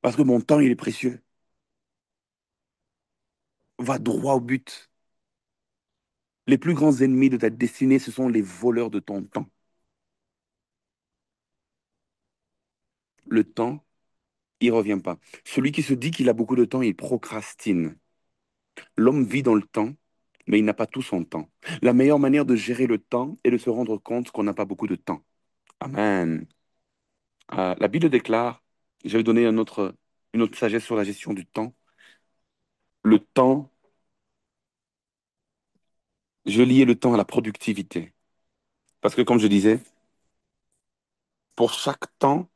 Parce que mon temps, il est précieux. Va droit au but. Les plus grands ennemis de ta destinée, ce sont les voleurs de ton temps. Le temps, il revient pas. Celui qui se dit qu'il a beaucoup de temps, il procrastine. L'homme vit dans le temps, mais il n'a pas tout son temps. La meilleure manière de gérer le temps est de se rendre compte qu'on n'a pas beaucoup de temps. Amen. La Bible déclare, je vais donner une autre sagesse sur la gestion du temps. Le temps, je liais le temps à la productivité. Parce que comme je disais, pour chaque temps,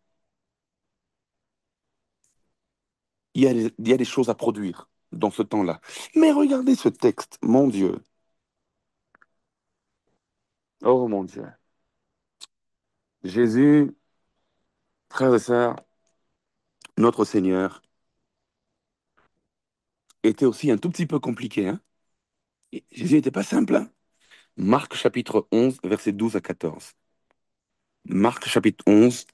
il y a des choses à produire dans ce temps-là. Mais regardez ce texte, mon Dieu. Oh mon Dieu. Jésus, frères et sœurs, notre Seigneur, était aussi un tout petit peu compliqué, hein. Et Jésus n'était pas simple, hein. Marc chapitre 11, versets 12 à 14. Marc chapitre 11,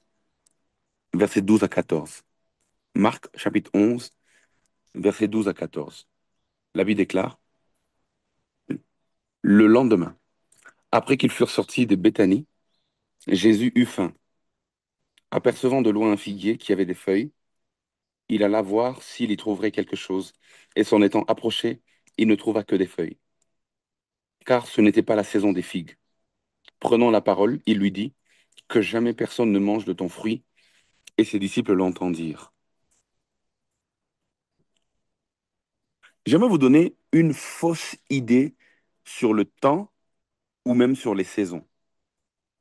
versets 12 à 14. Marc chapitre 11, versets 12 à 14. La Bible déclare, le lendemain, après qu'ils furent sortis de Béthanie, Jésus eut faim. Apercevant de loin un figuier qui avait des feuilles, il alla voir s'il y trouverait quelque chose, et s'en étant approché, il ne trouva que des feuilles, car ce n'était pas la saison des figues. Prenant la parole, il lui dit, que jamais personne ne mange de ton fruit, et ses disciples l'entendirent. J'aimerais vous donner une fausse idée sur le temps ou même sur les saisons.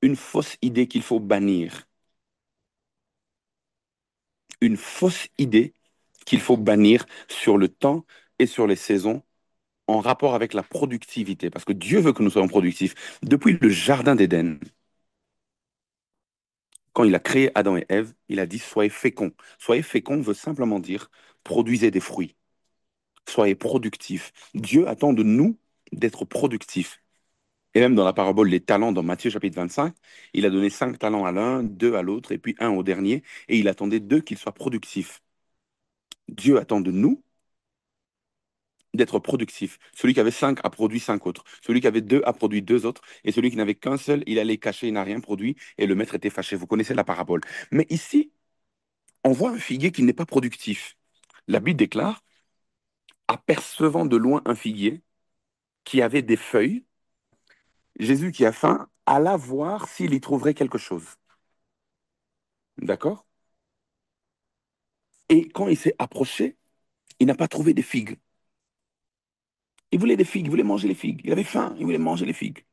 Une fausse idée qu'il faut bannir. Une fausse idée qu'il faut bannir sur le temps et sur les saisons en rapport avec la productivité. Parce que Dieu veut que nous soyons productifs. Depuis le Jardin d'Éden, quand il a créé Adam et Ève, il a dit soyez féconds. Soyez féconds veut simplement dire produisez des fruits. Soyez productifs. Dieu attend de nous d'être productifs. Et même dans la parabole des talents, dans Matthieu chapitre 25, il a donné 5 talents à l'un, 2 à l'autre, et puis un au dernier, et il attendait d'eux qu'ils soient productifs. Dieu attend de nous d'être productifs. Celui qui avait 5 a produit 5 autres. Celui qui avait 2 a produit 2 autres. Et celui qui n'avait qu'un seul, il allait cacher, il n'a rien produit, et le maître était fâché. Vous connaissez la parabole. Mais ici, on voit un figuier qui n'est pas productif. La Bible déclare, apercevant de loin un figuier qui avait des feuilles, Jésus qui a faim alla voir s'il y trouverait quelque chose. D'accord? Et quand il s'est approché, il n'a pas trouvé des figues. Il voulait des figues, il voulait manger les figues. Il avait faim, il voulait manger les figues.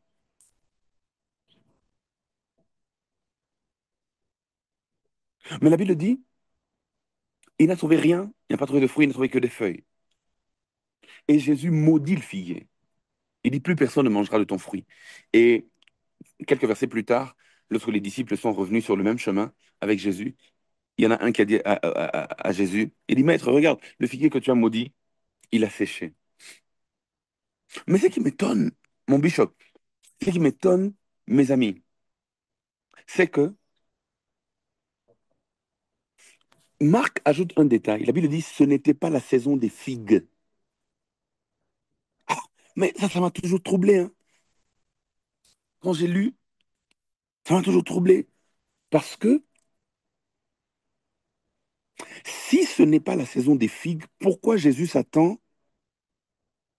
Mais la Bible dit, il n'a trouvé rien, il n'a pas trouvé de fruits, il n'a trouvé que des feuilles. Et Jésus maudit le figuier. Il dit, plus personne ne mangera de ton fruit. Et quelques versets plus tard, lorsque les disciples sont revenus sur le même chemin avec Jésus, il y en a un qui a dit à Jésus, il dit, Maître, regarde, le figuier que tu as maudit, il a séché. Mais ce qui m'étonne, mon bishop, ce qui m'étonne, mes amis, c'est que Marc ajoute un détail. La Bible dit, ce n'était pas la saison des figues. Ah, mais ça m'a toujours troublé, hein. Quand j'ai lu, ça m'a toujours troublé. Parce que si ce n'est pas la saison des figues, pourquoi Jésus s'attend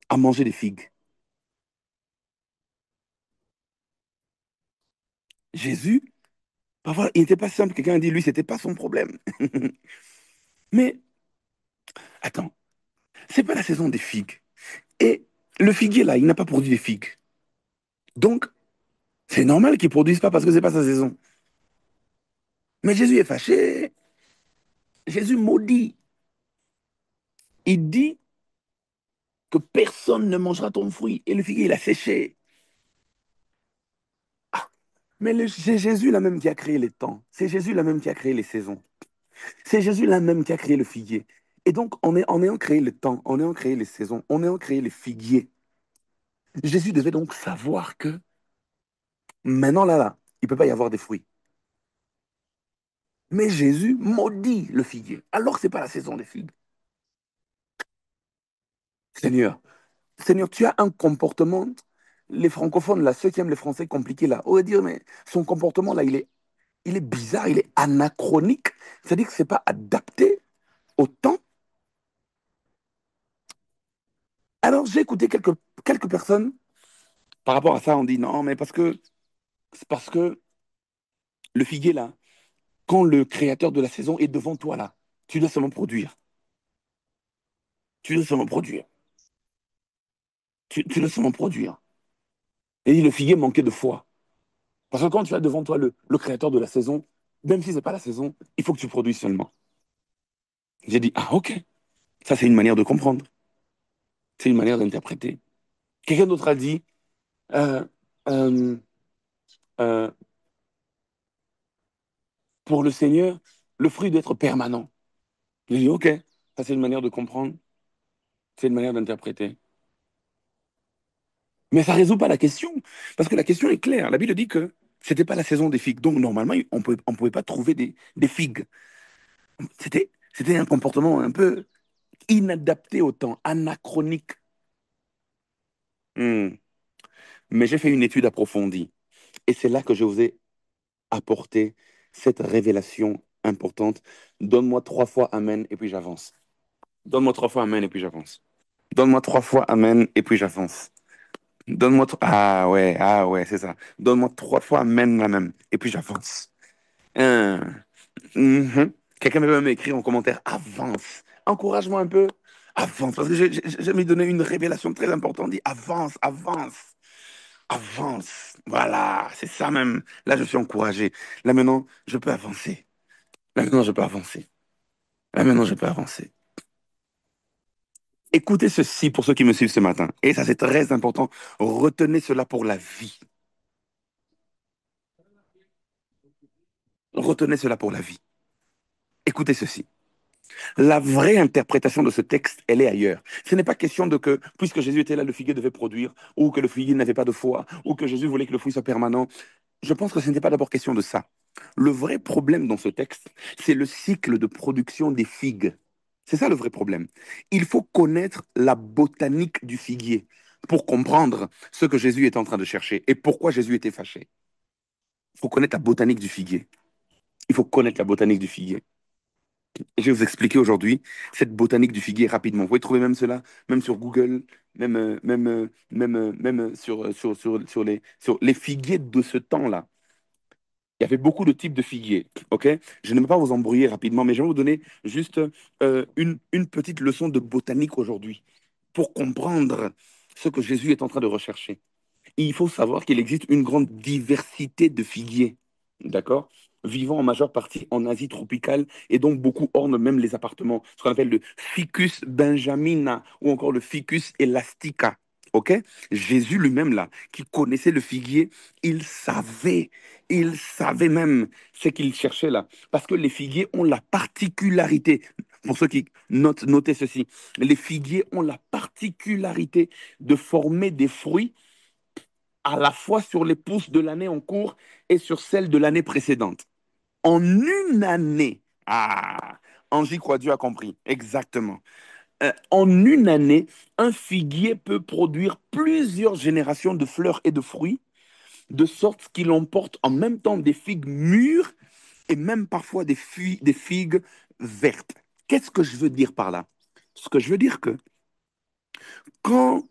à manger des figues? Jésus, parfois, il n'était pas simple. Quelqu'un a dit, lui, c'était pas son problème. Mais attends, c'est pas la saison des figues. Et le figuier, là, il n'a pas produit des figues. Donc, c'est normal qu'il ne produise pas parce que c'est pas sa saison. Mais Jésus est fâché. Jésus maudit. Il dit que personne ne mangera ton fruit. Et le figuier, il a séché. Ah, mais c'est Jésus là même qui a créé les temps. C'est Jésus là même qui a créé les saisons. C'est Jésus là même qui a créé le figuier. Et donc, en ayant créé le temps, en ayant créé les saisons, en ayant créé les figuiers, Jésus devait donc savoir que maintenant, là, il ne peut pas y avoir des fruits. Mais Jésus maudit le figuier, alors que ce n'est pas la saison des figues. Seigneur, Seigneur, tu as un comportement, les francophones, là, ceux qui aiment les Français compliqués, là, on va dire, mais son comportement, là, il est bizarre, il est anachronique, c'est-à-dire que ce n'est pas adapté au temps. Alors, j'ai écouté quelques personnes par rapport à ça, on dit non, mais c'est parce que le figuier, là, quand le créateur de la saison est devant toi, là, tu dois seulement produire. Tu dois seulement produire. Tu dois seulement produire. Et le figuier manquait de foi. Parce que quand tu as devant toi le créateur de la saison, même si ce n'est pas la saison, il faut que tu produises seulement. J'ai dit, ah ok, ça c'est une manière de comprendre. C'est une manière d'interpréter. Quelqu'un d'autre a dit, euh, euh, euh, pour le Seigneur, le fruit doit être permanent. J'ai dit, ok, ça c'est une manière de comprendre, c'est une manière d'interpréter. Mais ça ne résout pas la question, parce que la question est claire. La Bible dit que c'était pas la saison des figues. Donc, normalement, on pouvait pas trouver des figues. C'était un comportement un peu inadapté au temps, anachronique. Hmm. Mais j'ai fait une étude approfondie. Et c'est là que je vous ai apporté cette révélation importante. Donne-moi 3 fois Amen et puis j'avance. Donne-moi 3 fois Amen et puis j'avance. Donne-moi 3 fois Amen et puis j'avance. Ah ouais, c'est ça. Donne-moi 3 fois Amen la même et puis j'avance. Hein. Mhm. Quelqu'un peut même écrire en commentaire, avance. Encourage-moi un peu. Avance. Parce que j'ai me donné une révélation très importante. Dit, avance, avance, avance. Voilà, c'est ça même. Là, je suis encouragé. Là, maintenant, je peux avancer. Là, maintenant, je peux avancer. Là, maintenant, je peux avancer. Écoutez ceci pour ceux qui me suivent ce matin. Et ça, c'est très important. Retenez cela pour la vie. Retenez cela pour la vie. Écoutez ceci. La vraie interprétation de ce texte, elle est ailleurs. Ce n'est pas question de que, puisque Jésus était là, le figuier devait produire, ou que le figuier n'avait pas de foi, ou que Jésus voulait que le fruit soit permanent. Je pense que ce n'était pas d'abord question de ça. Le vrai problème dans ce texte, c'est le cycle de production des figues. C'est ça le vrai problème. Il faut connaître la botanique du figuier pour comprendre ce que Jésus est en train de chercher et pourquoi Jésus était fâché. Il faut connaître la botanique du figuier. Il faut connaître la botanique du figuier. Et je vais vous expliquer aujourd'hui cette botanique du figuier rapidement. Vous pouvez trouver même cela, même sur Google, même sur les figuiers de ce temps-là. Il y avait beaucoup de types de figuiers, ok? Je ne vais pas vous embrouiller rapidement, mais je vais vous donner juste une petite leçon de botanique aujourd'hui pour comprendre ce que Jésus est en train de rechercher. Il faut savoir qu'il existe une grande diversité de figuiers, d'accord? Vivant en majeure partie en Asie tropicale et donc beaucoup ornent même les appartements, ce qu'on appelle le Ficus benjamina ou encore le Ficus elastica, ok? Jésus lui-même là, qui connaissait le figuier, il savait, il savait même ce qu'il cherchait là, parce que les figuiers ont la particularité, pour ceux qui notez ceci, les figuiers ont la particularité de former des fruits à la fois sur les pousses de l'année en cours et sur celles de l'année précédente. En une année, ah, Angie croit Dieu a compris, exactement. En une année, un figuier peut produire plusieurs générations de fleurs et de fruits, de sorte qu'il emporte en même temps des figues mûres et même parfois des figues vertes. Qu'est-ce que je veux dire par là? Ce que je veux dire que quand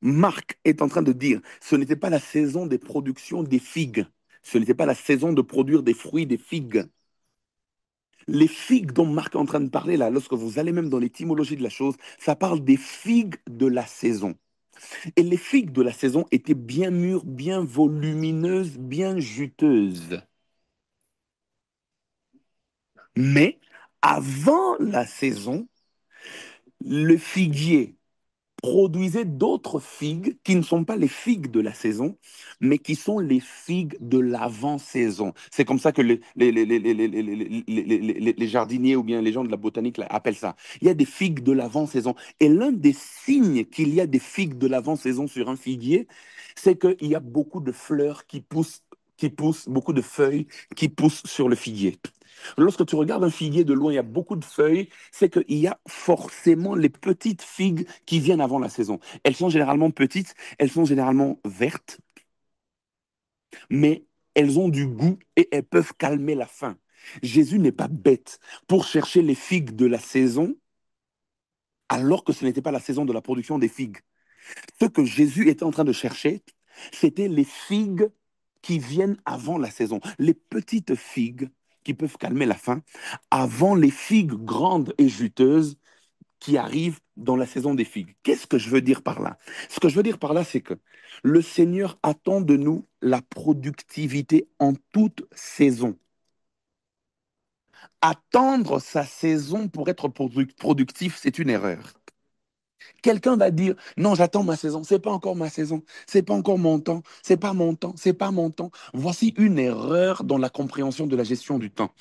Marc est en train de dire, ce n'était pas la saison des productions des figues. Ce n'était pas la saison de produire des fruits des figues. Les figues dont Marc est en train de parler là, lorsque vous allez même dans l'étymologie de la chose, ça parle des figues de la saison. Et les figues de la saison étaient bien mûres, bien volumineuses, bien juteuses. Mais avant la saison, le figuier produisait d'autres figues qui ne sont pas les figues de la saison, mais qui sont les figues de l'avant-saison. C'est comme ça que les jardiniers ou bien les gens de la botanique appellent ça. Il y a des figues de l'avant-saison. Et l'un des signes qu'il y a des figues de l'avant-saison sur un figuier, c'est qu'il y a beaucoup de fleurs qui poussent, beaucoup de feuilles qui poussent sur le figuier. Lorsque tu regardes un figuier de loin, il y a beaucoup de feuilles, c'est qu'il y a forcément les petites figues qui viennent avant la saison. Elles sont généralement petites, elles sont généralement vertes, mais elles ont du goût et elles peuvent calmer la faim. Jésus n'est pas bête pour chercher les figues de la saison alors que ce n'était pas la saison de la production des figues. Ce que Jésus était en train de chercher, c'était les figues qui viennent avant la saison, les petites figues qui peuvent calmer la faim, avant les figues grandes et juteuses qui arrivent dans la saison des figues. Qu'est-ce que je veux dire par là? Ce que je veux dire par là, c'est que le Seigneur attend de nous la productivité en toute saison. Attendre sa saison pour être productif, c'est une erreur. Quelqu'un va dire, non, j'attends ma saison, c'est pas encore ma saison, c'est pas encore mon temps, c'est pas mon temps, c'est pas mon temps. Voici une erreur dans la compréhension de la gestion du temps.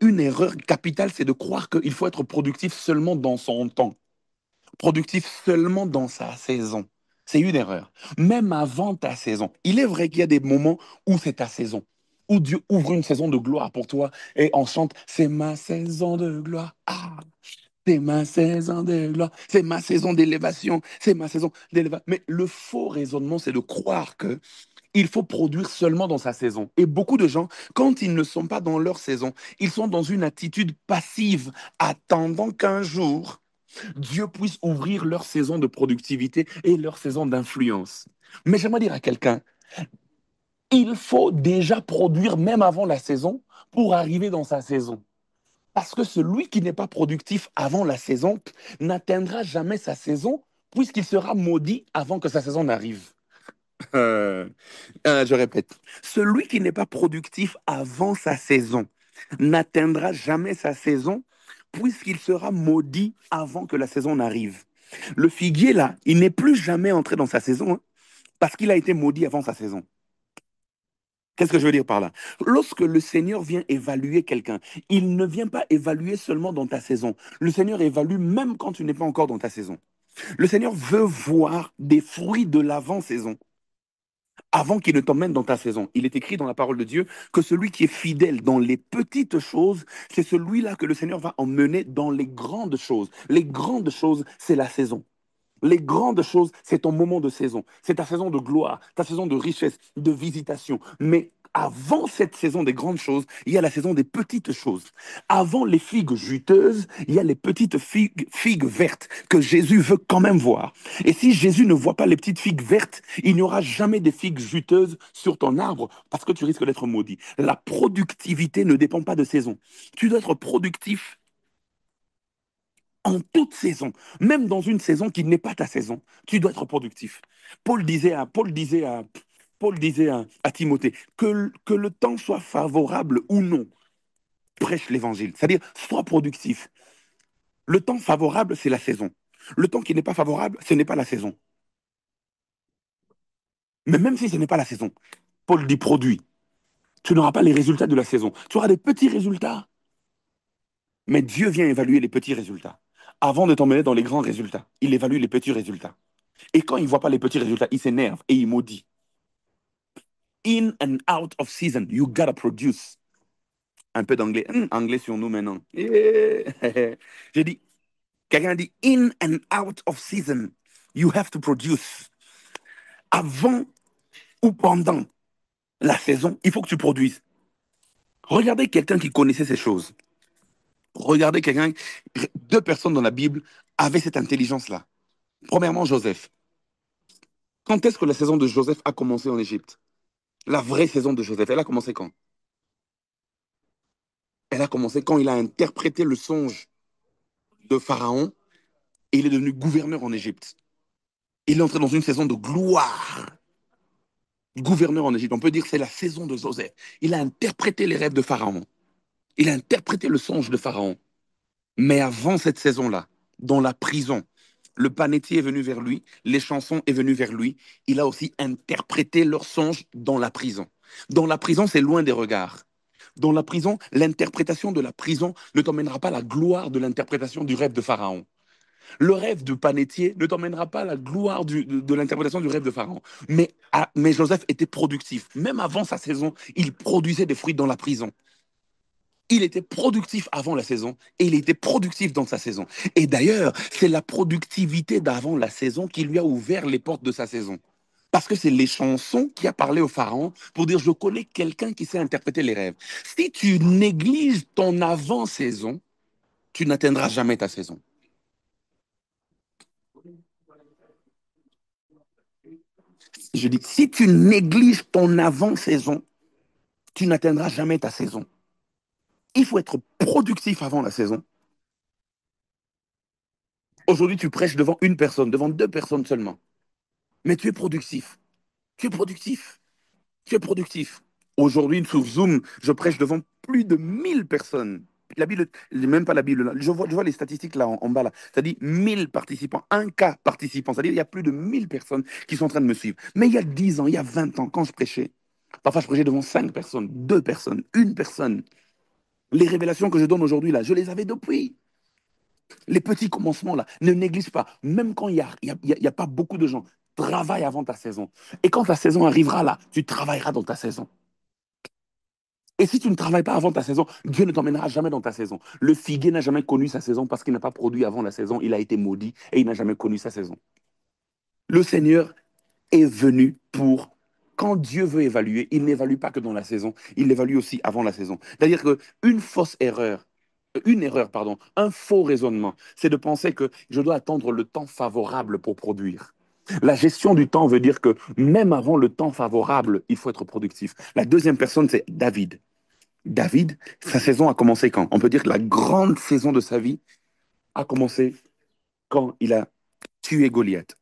Une erreur capitale, c'est de croire qu'il faut être productif seulement dans son temps, productif seulement dans sa saison. C'est une erreur. Même avant ta saison. Il est vrai qu'il y a des moments où c'est ta saison, où Dieu ouvre une saison de gloire pour toi et on chante, c'est ma saison de gloire. Ah, c'est ma saison de gloire, c'est ma saison d'élévation, c'est ma saison d'élévation. Mais le faux raisonnement, c'est de croire que il faut produire seulement dans sa saison. Et beaucoup de gens, quand ils ne sont pas dans leur saison, ils sont dans une attitude passive, attendant qu'un jour, Dieu puisse ouvrir leur saison de productivité et leur saison d'influence. Mais j'aimerais dire à quelqu'un, il faut déjà produire même avant la saison pour arriver dans sa saison. Parce que celui qui n'est pas productif avant la saison n'atteindra jamais sa saison, puisqu'il sera maudit avant que sa saison n'arrive. Euh, je répète, celui qui n'est pas productif avant sa saison n'atteindra jamais sa saison, puisqu'il sera maudit avant que la saison n'arrive. Le figuier, là, il n'est plus jamais entré dans sa saison, hein, parce qu'il a été maudit avant sa saison. Qu'est-ce que je veux dire par là? Lorsque le Seigneur vient évaluer quelqu'un, il ne vient pas évaluer seulement dans ta saison. Le Seigneur évalue même quand tu n'es pas encore dans ta saison. Le Seigneur veut voir des fruits de l'avant-saison avant qu'il ne t'emmène dans ta saison. Il est écrit dans la parole de Dieu que celui qui est fidèle dans les petites choses, c'est celui-là que le Seigneur va emmener dans les grandes choses. Les grandes choses, c'est la saison. Les grandes choses, c'est ton moment de saison. C'est ta saison de gloire, ta saison de richesse, de visitation. Mais avant cette saison des grandes choses, il y a la saison des petites choses. Avant les figues juteuses, il y a les petites figues vertes que Jésus veut quand même voir. Et si Jésus ne voit pas les petites figues vertes, il n'y aura jamais des figues juteuses sur ton arbre parce que tu risques d'être maudit. La productivité ne dépend pas de saison. Tu dois être productif en toute saison, même dans une saison qui n'est pas ta saison, tu dois être productif. Paul disait à Timothée que le temps soit favorable ou non, prêche l'évangile. C'est-à-dire, sois productif. Le temps favorable, c'est la saison. Le temps qui n'est pas favorable, ce n'est pas la saison. Mais même si ce n'est pas la saison, Paul dit produit. Tu n'auras pas les résultats de la saison. Tu auras des petits résultats, mais Dieu vient évaluer les petits résultats. Avant de t'emmener dans les grands résultats, il évalue les petits résultats. Et quand il ne voit pas les petits résultats, il s'énerve et il maudit. In and out of season, you gotta produce. Un peu d'anglais. Anglais sur nous maintenant. Yeah. J'ai dit, quelqu'un dit in and out of season, you have to produce. Avant ou pendant la saison, il faut que tu produises. Regardez quelqu'un qui connaissait ces choses. Regardez quelqu'un, deux personnes dans la Bible avaient cette intelligence-là. Premièrement, Joseph. Quand est-ce que la saison de Joseph a commencé en Égypte? La vraie saison de Joseph, elle a commencé quand? Elle a commencé quand il a interprété le songe de Pharaon et il est devenu gouverneur en Égypte. Il est entré dans une saison de gloire. Gouverneur en Égypte, on peut dire que c'est la saison de Joseph. Il a interprété les rêves de Pharaon. Il a interprété le songe de Pharaon. Mais avant cette saison-là, dans la prison, Le panetier est venu vers lui, les chansons est venu vers lui. Il a aussi interprété leurs songes dans la prison. Dans la prison, c'est loin des regards. Dans la prison, l'interprétation de la prison ne t'emmènera pas à la gloire de l'interprétation du rêve de Pharaon. Le rêve de panetier ne t'emmènera pas à la gloire de l'interprétation du rêve de Pharaon. Mais Joseph était productif. Même avant sa saison, il produisait des fruits dans la prison. Il était productif avant la saison et il était productif dans sa saison. Et d'ailleurs, c'est la productivité d'avant la saison qui lui a ouvert les portes de sa saison. Parce que c'est les chansons qui a parlé au pharaon pour dire je connais quelqu'un qui sait interpréter les rêves. Si tu négliges ton avant-saison, tu n'atteindras jamais ta saison. Je dis, si tu négliges ton avant-saison, tu n'atteindras jamais ta saison. Il faut être productif avant la saison. Aujourd'hui, tu prêches devant une personne, devant deux personnes seulement. Mais tu es productif. Tu es productif. Tu es productif. Aujourd'hui, sur Zoom, je prêche devant plus de 1000 personnes. La Bible, même pas la Bible, là. Je vois les statistiques là en bas là. Ça dit 1000 participants, un cas participant. C'est-à-dire qu'il y a plus de 1000 personnes qui sont en train de me suivre. Mais il y a 10 ans, il y a 20 ans, quand je prêchais, parfois je prêchais devant 5 personnes, 2 personnes, une personne. Les révélations que je donne aujourd'hui là, je les avais depuis. Les petits commencements là, ne néglige pas. Même quand il y a pas beaucoup de gens, travaille avant ta saison. Et quand ta saison arrivera là, tu travailleras dans ta saison. Et si tu ne travailles pas avant ta saison, Dieu ne t'emmènera jamais dans ta saison. Le figuier n'a jamais connu sa saison parce qu'il n'a pas produit avant la saison. Il a été maudit et il n'a jamais connu sa saison. Le Seigneur est venu pour, quand Dieu veut évaluer, il n'évalue pas que dans la saison, il évalue aussi avant la saison. C'est-à-dire qu'une fausse erreur, une erreur, pardon, un faux raisonnement, c'est de penser que je dois attendre le temps favorable pour produire. La gestion du temps veut dire que même avant le temps favorable, il faut être productif. La deuxième personne, c'est David. David, sa saison a commencé quand? On peut dire que la grande saison de sa vie a commencé quand il a tué Goliath.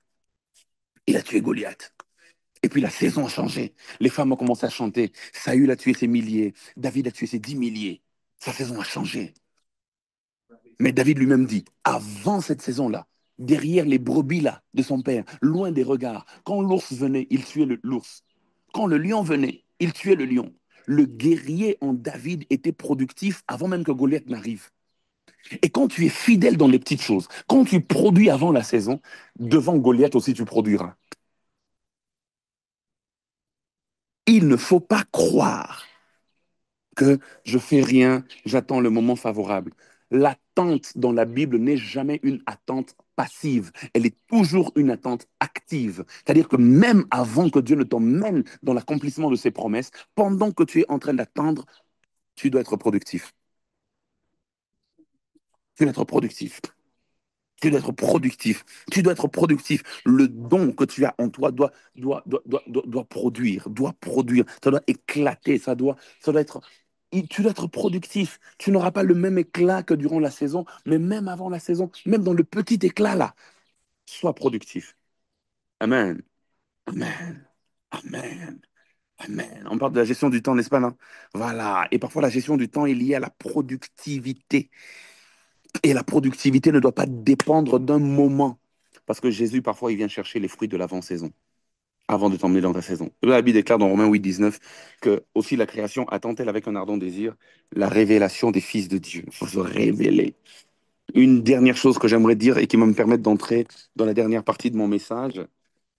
Il a tué Goliath. Et puis la saison a changé. Les femmes ont commencé à chanter. Saül a tué ses milliers. David a tué ses 10 milliers. Sa saison a changé. Mais David lui-même dit, avant cette saison-là, derrière les brebis là de son père, loin des regards, quand l'ours venait, il tuait l'ours. Quand le lion venait, il tuait le lion. Le guerrier en David était productif avant même que Goliath n'arrive. Et quand tu es fidèle dans les petites choses, quand tu produis avant la saison, devant Goliath aussi tu produiras. Il ne faut pas croire que je fais rien, j'attends le moment favorable. L'attente dans la Bible n'est jamais une attente passive, elle est toujours une attente active. C'est-à-dire que même avant que Dieu ne t'emmène dans l'accomplissement de ses promesses, pendant que tu es en train d'attendre, tu dois être productif. Tu dois être productif. Tu dois être productif. Tu dois être productif. Le don que tu as en toi doit produire, doit produire. Ça doit éclater, ça doit être. Tu dois être productif. Tu n'auras pas le même éclat que durant la saison, mais même avant la saison, même dans le petit éclat là, sois productif. Amen. Amen. Amen. Amen. On parle de la gestion du temps, n'est-ce pas, non? Voilà. Et parfois, la gestion du temps est liée à la productivité. Et la productivité ne doit pas dépendre d'un moment. Parce que Jésus, parfois, il vient chercher les fruits de l'avant-saison, avant de t'emmener dans ta saison. La Bible déclare dans Romains 8, 19 que aussi la création attend-elle avec un ardent désir la révélation des fils de Dieu. Il faut se révéler. Une dernière chose que j'aimerais dire et qui va me permettre d'entrer dans la dernière partie de mon message,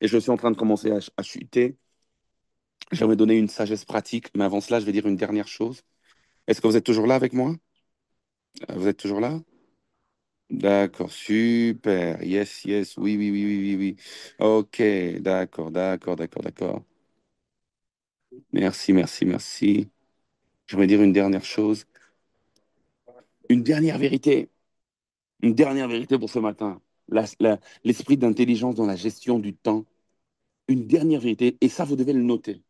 et je suis en train de commencer à chuter, j'aimerais donner une sagesse pratique, mais avant cela, je vais dire une dernière chose. Est-ce que vous êtes toujours là avec moi? Vous êtes toujours là? D'accord, super. Yes, yes, oui, oui, oui, oui, oui, oui. Ok, d'accord, d'accord, d'accord, d'accord. Merci, merci, merci. Je vais dire une dernière chose. Une dernière vérité. Une dernière vérité pour ce matin. L'esprit d'intelligence dans la gestion du temps. Une dernière vérité. Et ça, vous devez le noter.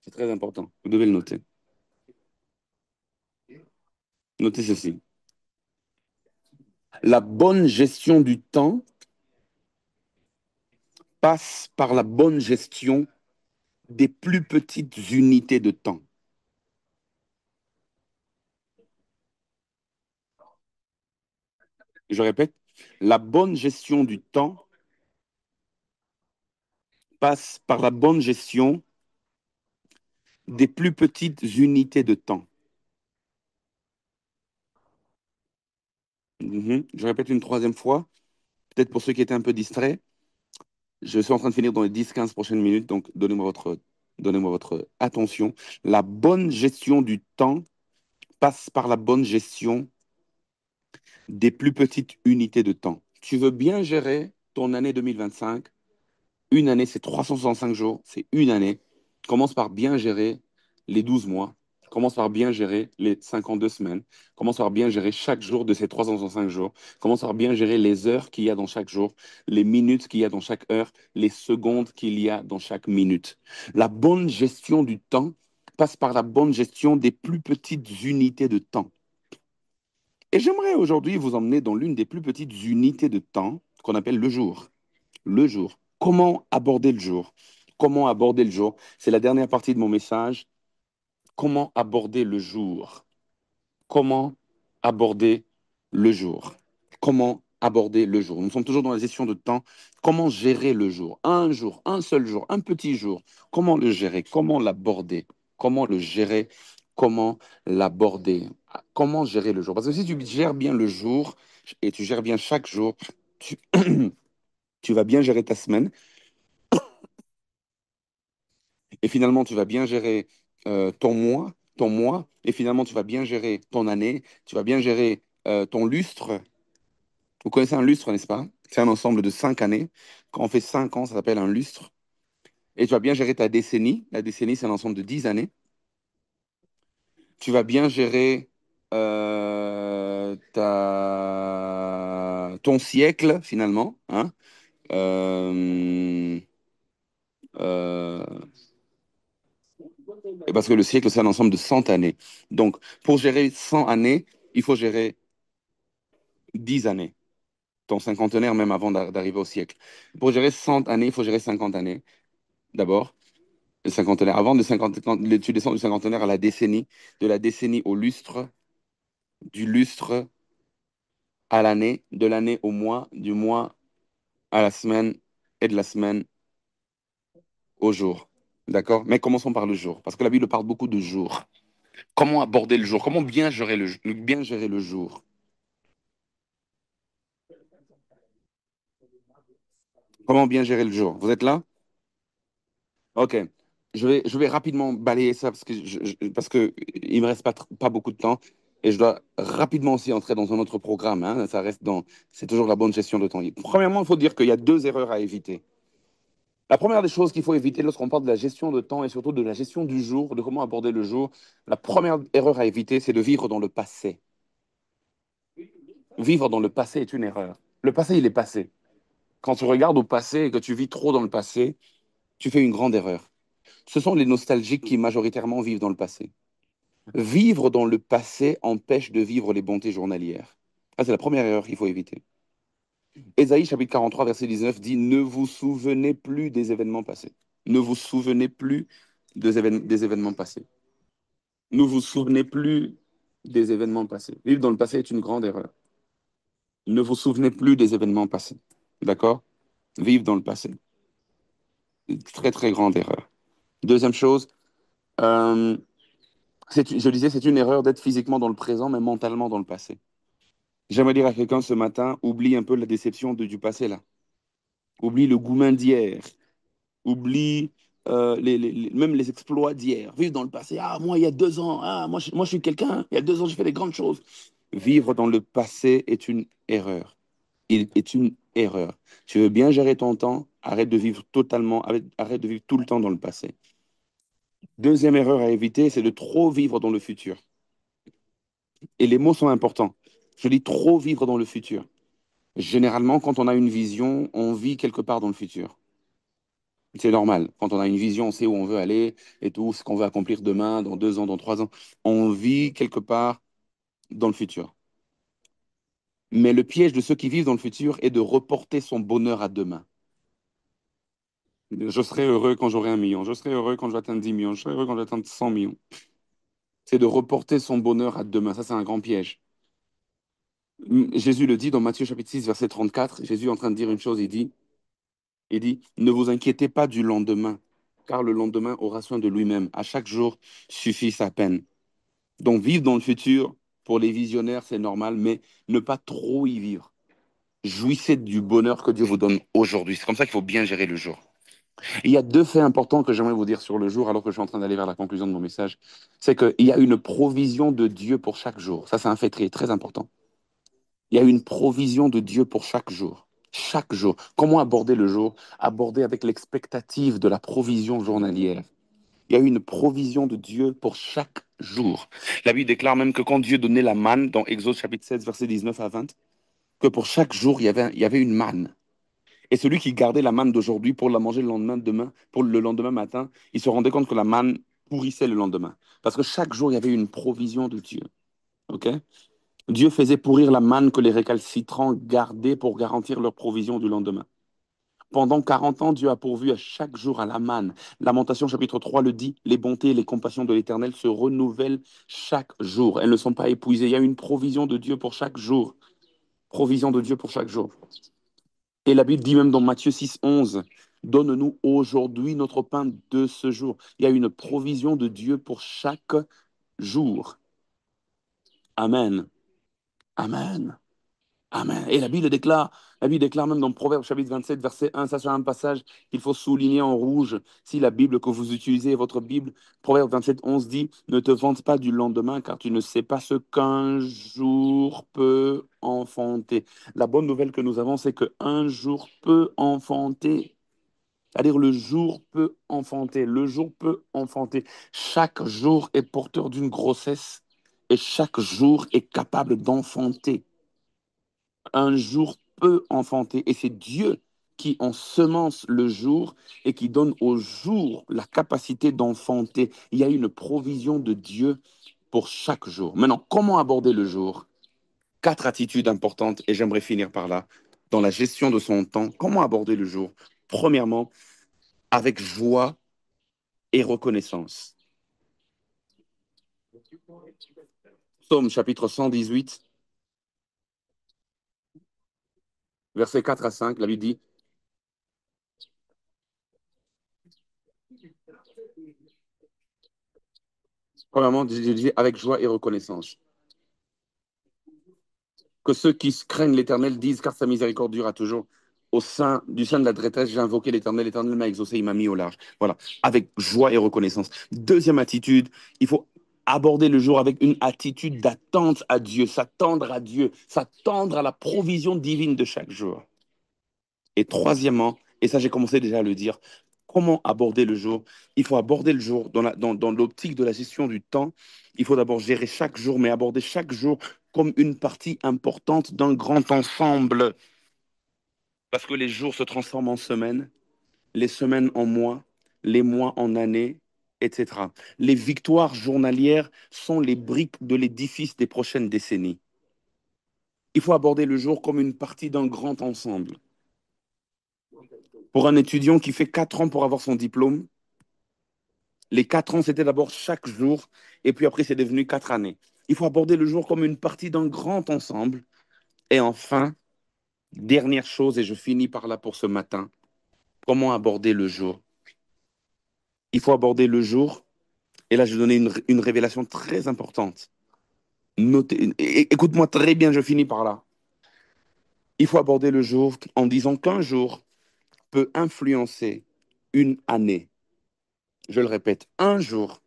C'est très important. Vous devez le noter. Notez ceci. La bonne gestion du temps passe par la bonne gestion des plus petites unités de temps. Je répète. La bonne gestion du temps passe par la bonne gestion des plus petites unités de temps. Je répète une troisième fois, peut-être pour ceux qui étaient un peu distraits. Je suis en train de finir dans les 10-15 prochaines minutes, donc donnez-moi votre attention. La bonne gestion du temps passe par la bonne gestion des plus petites unités de temps. Tu veux bien gérer ton année 2025. Une année, c'est 365 jours, c'est une année. Commence par bien gérer les 12 mois. Commence par bien gérer les 52 semaines. Commence par bien gérer chaque jour de ces 365 jours. Commence par bien gérer les heures qu'il y a dans chaque jour, les minutes qu'il y a dans chaque heure, les secondes qu'il y a dans chaque minute. La bonne gestion du temps passe par la bonne gestion des plus petites unités de temps. Et j'aimerais aujourd'hui vous emmener dans l'une des plus petites unités de temps qu'on appelle le jour. Le jour. Comment aborder le jour? Comment aborder le jour? C'est la dernière partie de mon message. Comment aborder le jour? Comment aborder le jour? Comment aborder le jour? Nous sommes toujours dans la gestion de temps. Comment gérer le jour, un seul jour, un petit jour. Comment le gérer? Comment l'aborder? Comment le gérer? Comment l'aborder? Comment gérer le jour? Parce que si tu gères bien le jour et tu gères bien chaque jour, tu, tu vas bien gérer ta semaine. Et finalement, tu vas bien gérer ton mois, et finalement, tu vas bien gérer ton année, tu vas bien gérer ton lustre. Vous connaissez un lustre, n'est-ce pas? C'est un ensemble de 5 années. Quand on fait 5 ans, ça s'appelle un lustre. Et tu vas bien gérer ta décennie. La décennie, c'est un ensemble de 10 années. Tu vas bien gérer ton siècle, finalement, hein. Euh, euh, Et parce que le siècle, c'est un ensemble de 100 années. Donc, pour gérer 100 années, il faut gérer 10 années. Ton cinquantenaire, même avant d'arriver au siècle. Pour gérer 100 années, il faut gérer 50 années, d'abord. Le cinquantenaire. Avant de 50, tu descends du cinquantenaire à la décennie, de la décennie au lustre, du lustre à l'année, de l'année au mois, du mois à la semaine, et de la semaine au jour. D'accord? Mais commençons par le jour, parce que la Bible parle beaucoup de jour. Comment aborder le jour? Comment bien gérer le jour? Comment bien gérer le jour? Vous êtes là? Ok. Je vais rapidement balayer ça parce que il me reste pas beaucoup de temps et je dois rapidement aussi entrer dans un autre programme, hein. C'est toujours la bonne gestion de temps. Premièrement, il faut dire qu'il y a deux erreurs à éviter. La première des choses qu'il faut éviter lorsqu'on parle de la gestion de temps et surtout de la gestion du jour, de comment aborder le jour, la première erreur à éviter, c'est de vivre dans le passé. Vivre dans le passé est une erreur. Le passé, il est passé. Quand tu regardes au passé et que tu vis trop dans le passé, tu fais une grande erreur. Ce sont les nostalgiques qui majoritairement vivent dans le passé. Vivre dans le passé empêche de vivre les bontés journalières. Ça, c'est la première erreur qu'il faut éviter. Ésaïe chapitre 43, verset 19 dit, ne vous souvenez plus des événements passés. Ne vous souvenez plus des événements passés. Ne vous souvenez plus des événements passés. Vivre dans le passé est une grande erreur. Ne vous souvenez plus des événements passés. D'accord? Vivre dans le passé. Une très, très grande erreur. Deuxième chose, euh, je disais, c'est une erreur d'être physiquement dans le présent, mais mentalement dans le passé. J'aimerais dire à quelqu'un ce matin, oublie un peu la déception du passé, là. Oublie le gourmand d'hier. Oublie même les exploits d'hier. Vivre dans le passé. Ah, moi, il y a 2 ans. Ah, moi, je suis quelqu'un. Il y a 2 ans, j'ai fait des grandes choses. Vivre dans le passé est une erreur. Il est une erreur. Tu veux bien gérer ton temps, arrête de vivre totalement, arrête de vivre tout le temps dans le passé. Deuxième erreur à éviter, c'est de trop vivre dans le futur. Et les mots sont importants. Je dis trop vivre dans le futur. Généralement, quand on a une vision, on vit quelque part dans le futur. C'est normal. Quand on a une vision, on sait où on veut aller et tout, ce qu'on veut accomplir demain, dans 2 ans, dans 3 ans. On vit quelque part dans le futur. Mais le piège de ceux qui vivent dans le futur est de reporter son bonheur à demain. Je serai heureux quand j'aurai 1 million. Je serai heureux quand je vais atteindre 10 millions. Je serai heureux quand je vais atteindre 100 millions. C'est de reporter son bonheur à demain. Ça, c'est un grand piège. Jésus le dit dans Matthieu chapitre 6, verset 34. Jésus est en train de dire une chose, il dit, ne vous inquiétez pas du lendemain, car le lendemain aura soin de lui-même. À chaque jour suffit sa peine. Donc vivre dans le futur, pour les visionnaires, c'est normal, mais ne pas trop y vivre. Jouissez du bonheur que Dieu vous donne aujourd'hui. C'est comme ça qu'il faut bien gérer le jour. Et il y a deux faits importants que j'aimerais vous dire sur le jour, alors que je suis en train d'aller vers la conclusion de mon message. C'est qu'il y a une provision de Dieu pour chaque jour. Ça, c'est un fait très, très important. Il y a une provision de Dieu pour chaque jour. Chaque jour. Comment aborder le jour? Aborder avec l'expectative de la provision journalière. Il y a une provision de Dieu pour chaque jour. La Bible déclare même que quand Dieu donnait la manne, dans Exode chapitre 16, versets 19 à 20, que pour chaque jour, il y avait une manne. Et celui qui gardait la manne d'aujourd'hui pour la manger le lendemain, demain, pour le lendemain matin, il se rendait compte que la manne pourrissait le lendemain. Parce que chaque jour, il y avait une provision de Dieu. OK? Dieu faisait pourrir la manne que les récalcitrants gardaient pour garantir leur provision du lendemain. Pendant 40 ans, Dieu a pourvu à chaque jour à la manne. Lamentation chapitre 3 le dit, les bontés et les compassions de l'Éternel se renouvellent chaque jour. Elles ne sont pas épuisées. Il y a une provision de Dieu pour chaque jour. Provision de Dieu pour chaque jour. Et la Bible dit même dans Matthieu 6, 11, donne-nous aujourd'hui notre pain de ce jour. Il y a une provision de Dieu pour chaque jour. Amen. Amen. Amen. Et la Bible déclare même dans Proverbe chapitre 27, verset 1, ça c'est un passage qu'il faut souligner en rouge. Si la Bible que vous utilisez est votre Bible, Proverbe 27, 11 dit, ne te vante pas du lendemain car tu ne sais pas ce qu'un jour peut enfanter. La bonne nouvelle que nous avons, c'est qu'un jour peut enfanter. C'est-à-dire le jour peut enfanter, le jour peut enfanter. Chaque jour est porteur d'une grossesse et chaque jour est capable d'enfanter. Un jour peut enfanter. Et c'est Dieu qui ensemence le jour et qui donne au jour la capacité d'enfanter. Il y a une provision de Dieu pour chaque jour. Maintenant, comment aborder le jour? Quatre attitudes importantes et j'aimerais finir par là. Dans la gestion de son temps, comment aborder le jour? Premièrement, avec joie et reconnaissance. Psaume chapitre 118, versets 4 à 5, la Bible dit, premièrement, je dis avec joie et reconnaissance. Que ceux qui craignent l'Éternel disent, car sa miséricorde durera toujours. Du sein de la détresse, j'ai invoqué l'Éternel, l'Éternel m'a exaucé, il m'a mis au large. Voilà, avec joie et reconnaissance. Deuxième attitude, il faut aborder le jour avec une attitude d'attente à Dieu, Dieu, s'attendre à la provision divine de chaque jour. Et troisièmement, et ça j'ai commencé déjà à le dire, comment aborder le jour? Il faut aborder le jour dans l'optique de la gestion du temps. Il faut d'abord gérer chaque jour, mais aborder chaque jour comme une partie importante d'un grand ensemble. Parce que les jours se transforment en semaines, les semaines en mois, les mois en années, etc. Les victoires journalières sont les briques de l'édifice des prochaines décennies. Il faut aborder le jour comme une partie d'un grand ensemble. Pour un étudiant qui fait 4 ans pour avoir son diplôme, les 4 ans, c'était d'abord chaque jour, et puis après, c'est devenu 4 années. Il faut aborder le jour comme une partie d'un grand ensemble. Et enfin, dernière chose, et je finis par là pour ce matin, comment aborder le jour? Il faut aborder le jour, et là, je vais donner une révélation très importante. Écoute-moi très bien, je finis par là. Il faut aborder le jour en disant qu'un jour peut influencer une année. Je le répète, un jour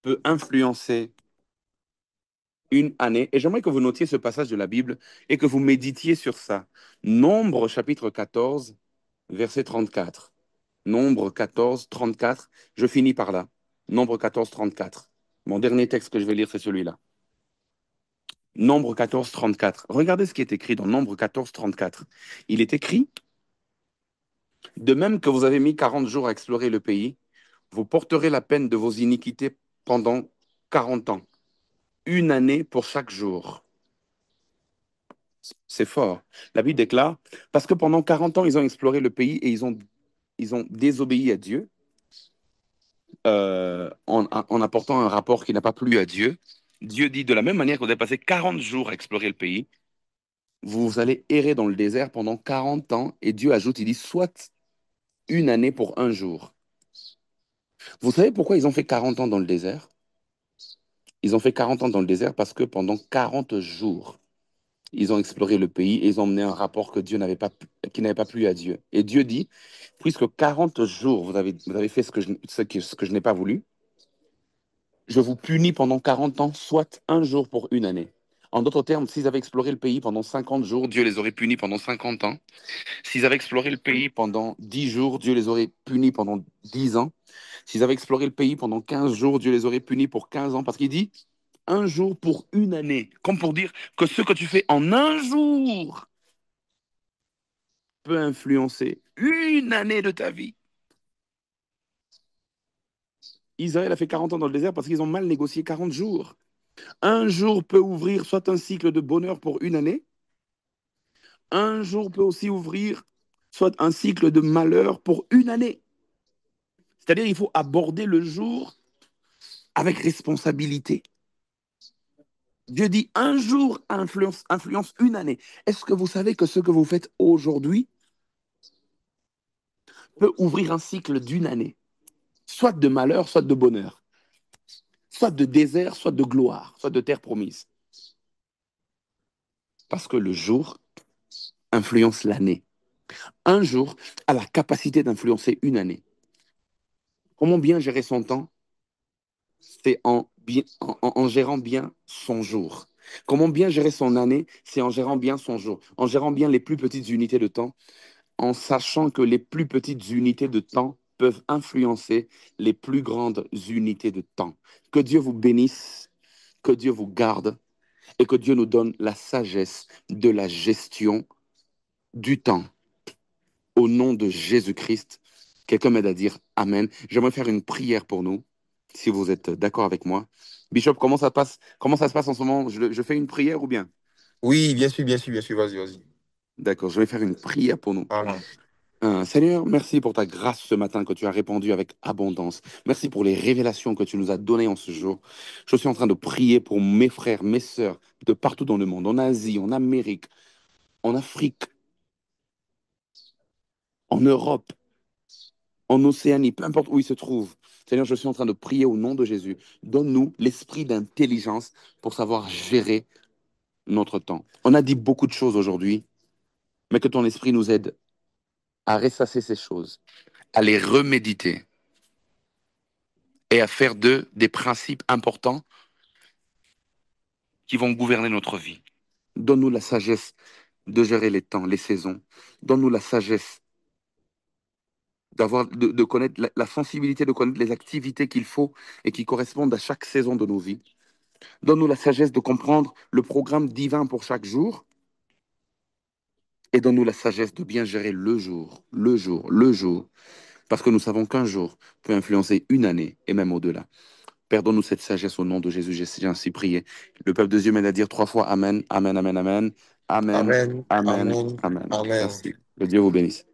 peut influencer une année. Et j'aimerais que vous notiez ce passage de la Bible et que vous méditiez sur ça. Nombre chapitre 14, verset 34. Nombre 14, 34. Je finis par là. Nombre 14, 34. Mon dernier texte que je vais lire, c'est celui-là. Nombre 14, 34. Regardez ce qui est écrit dans Nombre 14, 34. Il est écrit, de même que vous avez mis 40 jours à explorer le pays, vous porterez la peine de vos iniquités pendant 40 ans. Une année pour chaque jour. C'est fort. La Bible déclare, parce que pendant 40 ans, ils ont exploré le pays et ils ont désobéi à Dieu en apportant un rapport qui n'a pas plu à Dieu. Dieu dit, de la même manière que vous avez passé 40 jours à explorer le pays, vous allez errer dans le désert pendant 40 ans. Et Dieu ajoute, il dit, soit une année pour un jour. Vous savez pourquoi ils ont fait 40 ans dans le désert? Ils ont fait 40 ans dans le désert parce que pendant 40 jours, ils ont exploré le pays et ils ont mené un rapport que Dieu n'avait pas, qui n'avait pas plu à Dieu. Et Dieu dit, puisque 40 jours, vous avez fait ce que je n'ai pas voulu, je vous punis pendant 40 ans, soit un jour pour une année. En d'autres termes, s'ils avaient exploré le pays pendant 50 jours, Dieu les aurait punis pendant 50 ans. S'ils avaient exploré le pays pendant 10 jours, Dieu les aurait punis pendant 10 ans. S'ils avaient exploré le pays pendant 15 jours, Dieu les aurait punis pour 15 ans. Parce qu'il dit un jour pour une année. Comme pour dire que ce que tu fais en un jour peut influencer une année de ta vie. Israël a fait 40 ans dans le désert parce qu'ils ont mal négocié 40 jours. Un jour peut ouvrir soit un cycle de bonheur pour une année, un jour peut aussi ouvrir soit un cycle de malheur pour une année. C'est-à-dire il faut aborder le jour avec responsabilité. Dieu dit un jour influence une année. Est-ce que vous savez que ce que vous faites aujourd'hui peut ouvrir un cycle d'une année, soit de malheur, soit de bonheur, soit de désert, soit de gloire, soit de terre promise. Parce que le jour influence l'année. Un jour a la capacité d'influencer une année. Comment bien gérer son temps? C'est en gérant bien son jour. Comment bien gérer son année? C'est en gérant bien son jour, en gérant bien les plus petites unités de temps, en sachant que les plus petites unités de temps peuvent influencer les plus grandes unités de temps. Que Dieu vous bénisse, que Dieu vous garde et que Dieu nous donne la sagesse de la gestion du temps. Au nom de Jésus-Christ, quelqu'un m'aide à dire Amen. J'aimerais faire une prière pour nous, si vous êtes d'accord avec moi. Bishop, comment ça se passe en ce moment? Je fais une prière ou bien? Oui, bien sûr, bien sûr, bien sûr. Vas-y, vas-y. D'accord, je vais faire une prière pour nous. Amen. Seigneur, merci pour ta grâce ce matin que tu as répandu avec abondance. Merci pour les révélations que tu nous as données en ce jour. Je suis en train de prier pour mes frères, mes sœurs de partout dans le monde, en Asie, en Amérique, en Afrique, en Europe, en Océanie, peu importe où ils se trouvent. Seigneur, je suis en train de prier au nom de Jésus. Donne-nous l'esprit d'intelligence pour savoir gérer notre temps. On a dit beaucoup de choses aujourd'hui, mais que ton esprit nous aide à ressasser ces choses, à les reméditer et à faire d'eux des principes importants qui vont gouverner notre vie. Donne-nous la sagesse de gérer les temps, les saisons. Donne-nous la sagesse de connaître la sensibilité de connaître les activités qu'il faut et qui correspondent à chaque saison de nos vies. Donne-nous la sagesse de comprendre le programme divin pour chaque jour et donne-nous la sagesse de bien gérer le jour, le jour, le jour, parce que nous savons qu'un jour peut influencer une année et même au-delà. Père, donne-nous cette sagesse au nom de Jésus, j'ai ainsi prié. Le peuple de Dieu m'aide à dire 3 fois Amen, Amen, Amen, Amen, Amen, Amen. Amen, Amen. Amen. Amen. Merci. Que Dieu vous bénisse.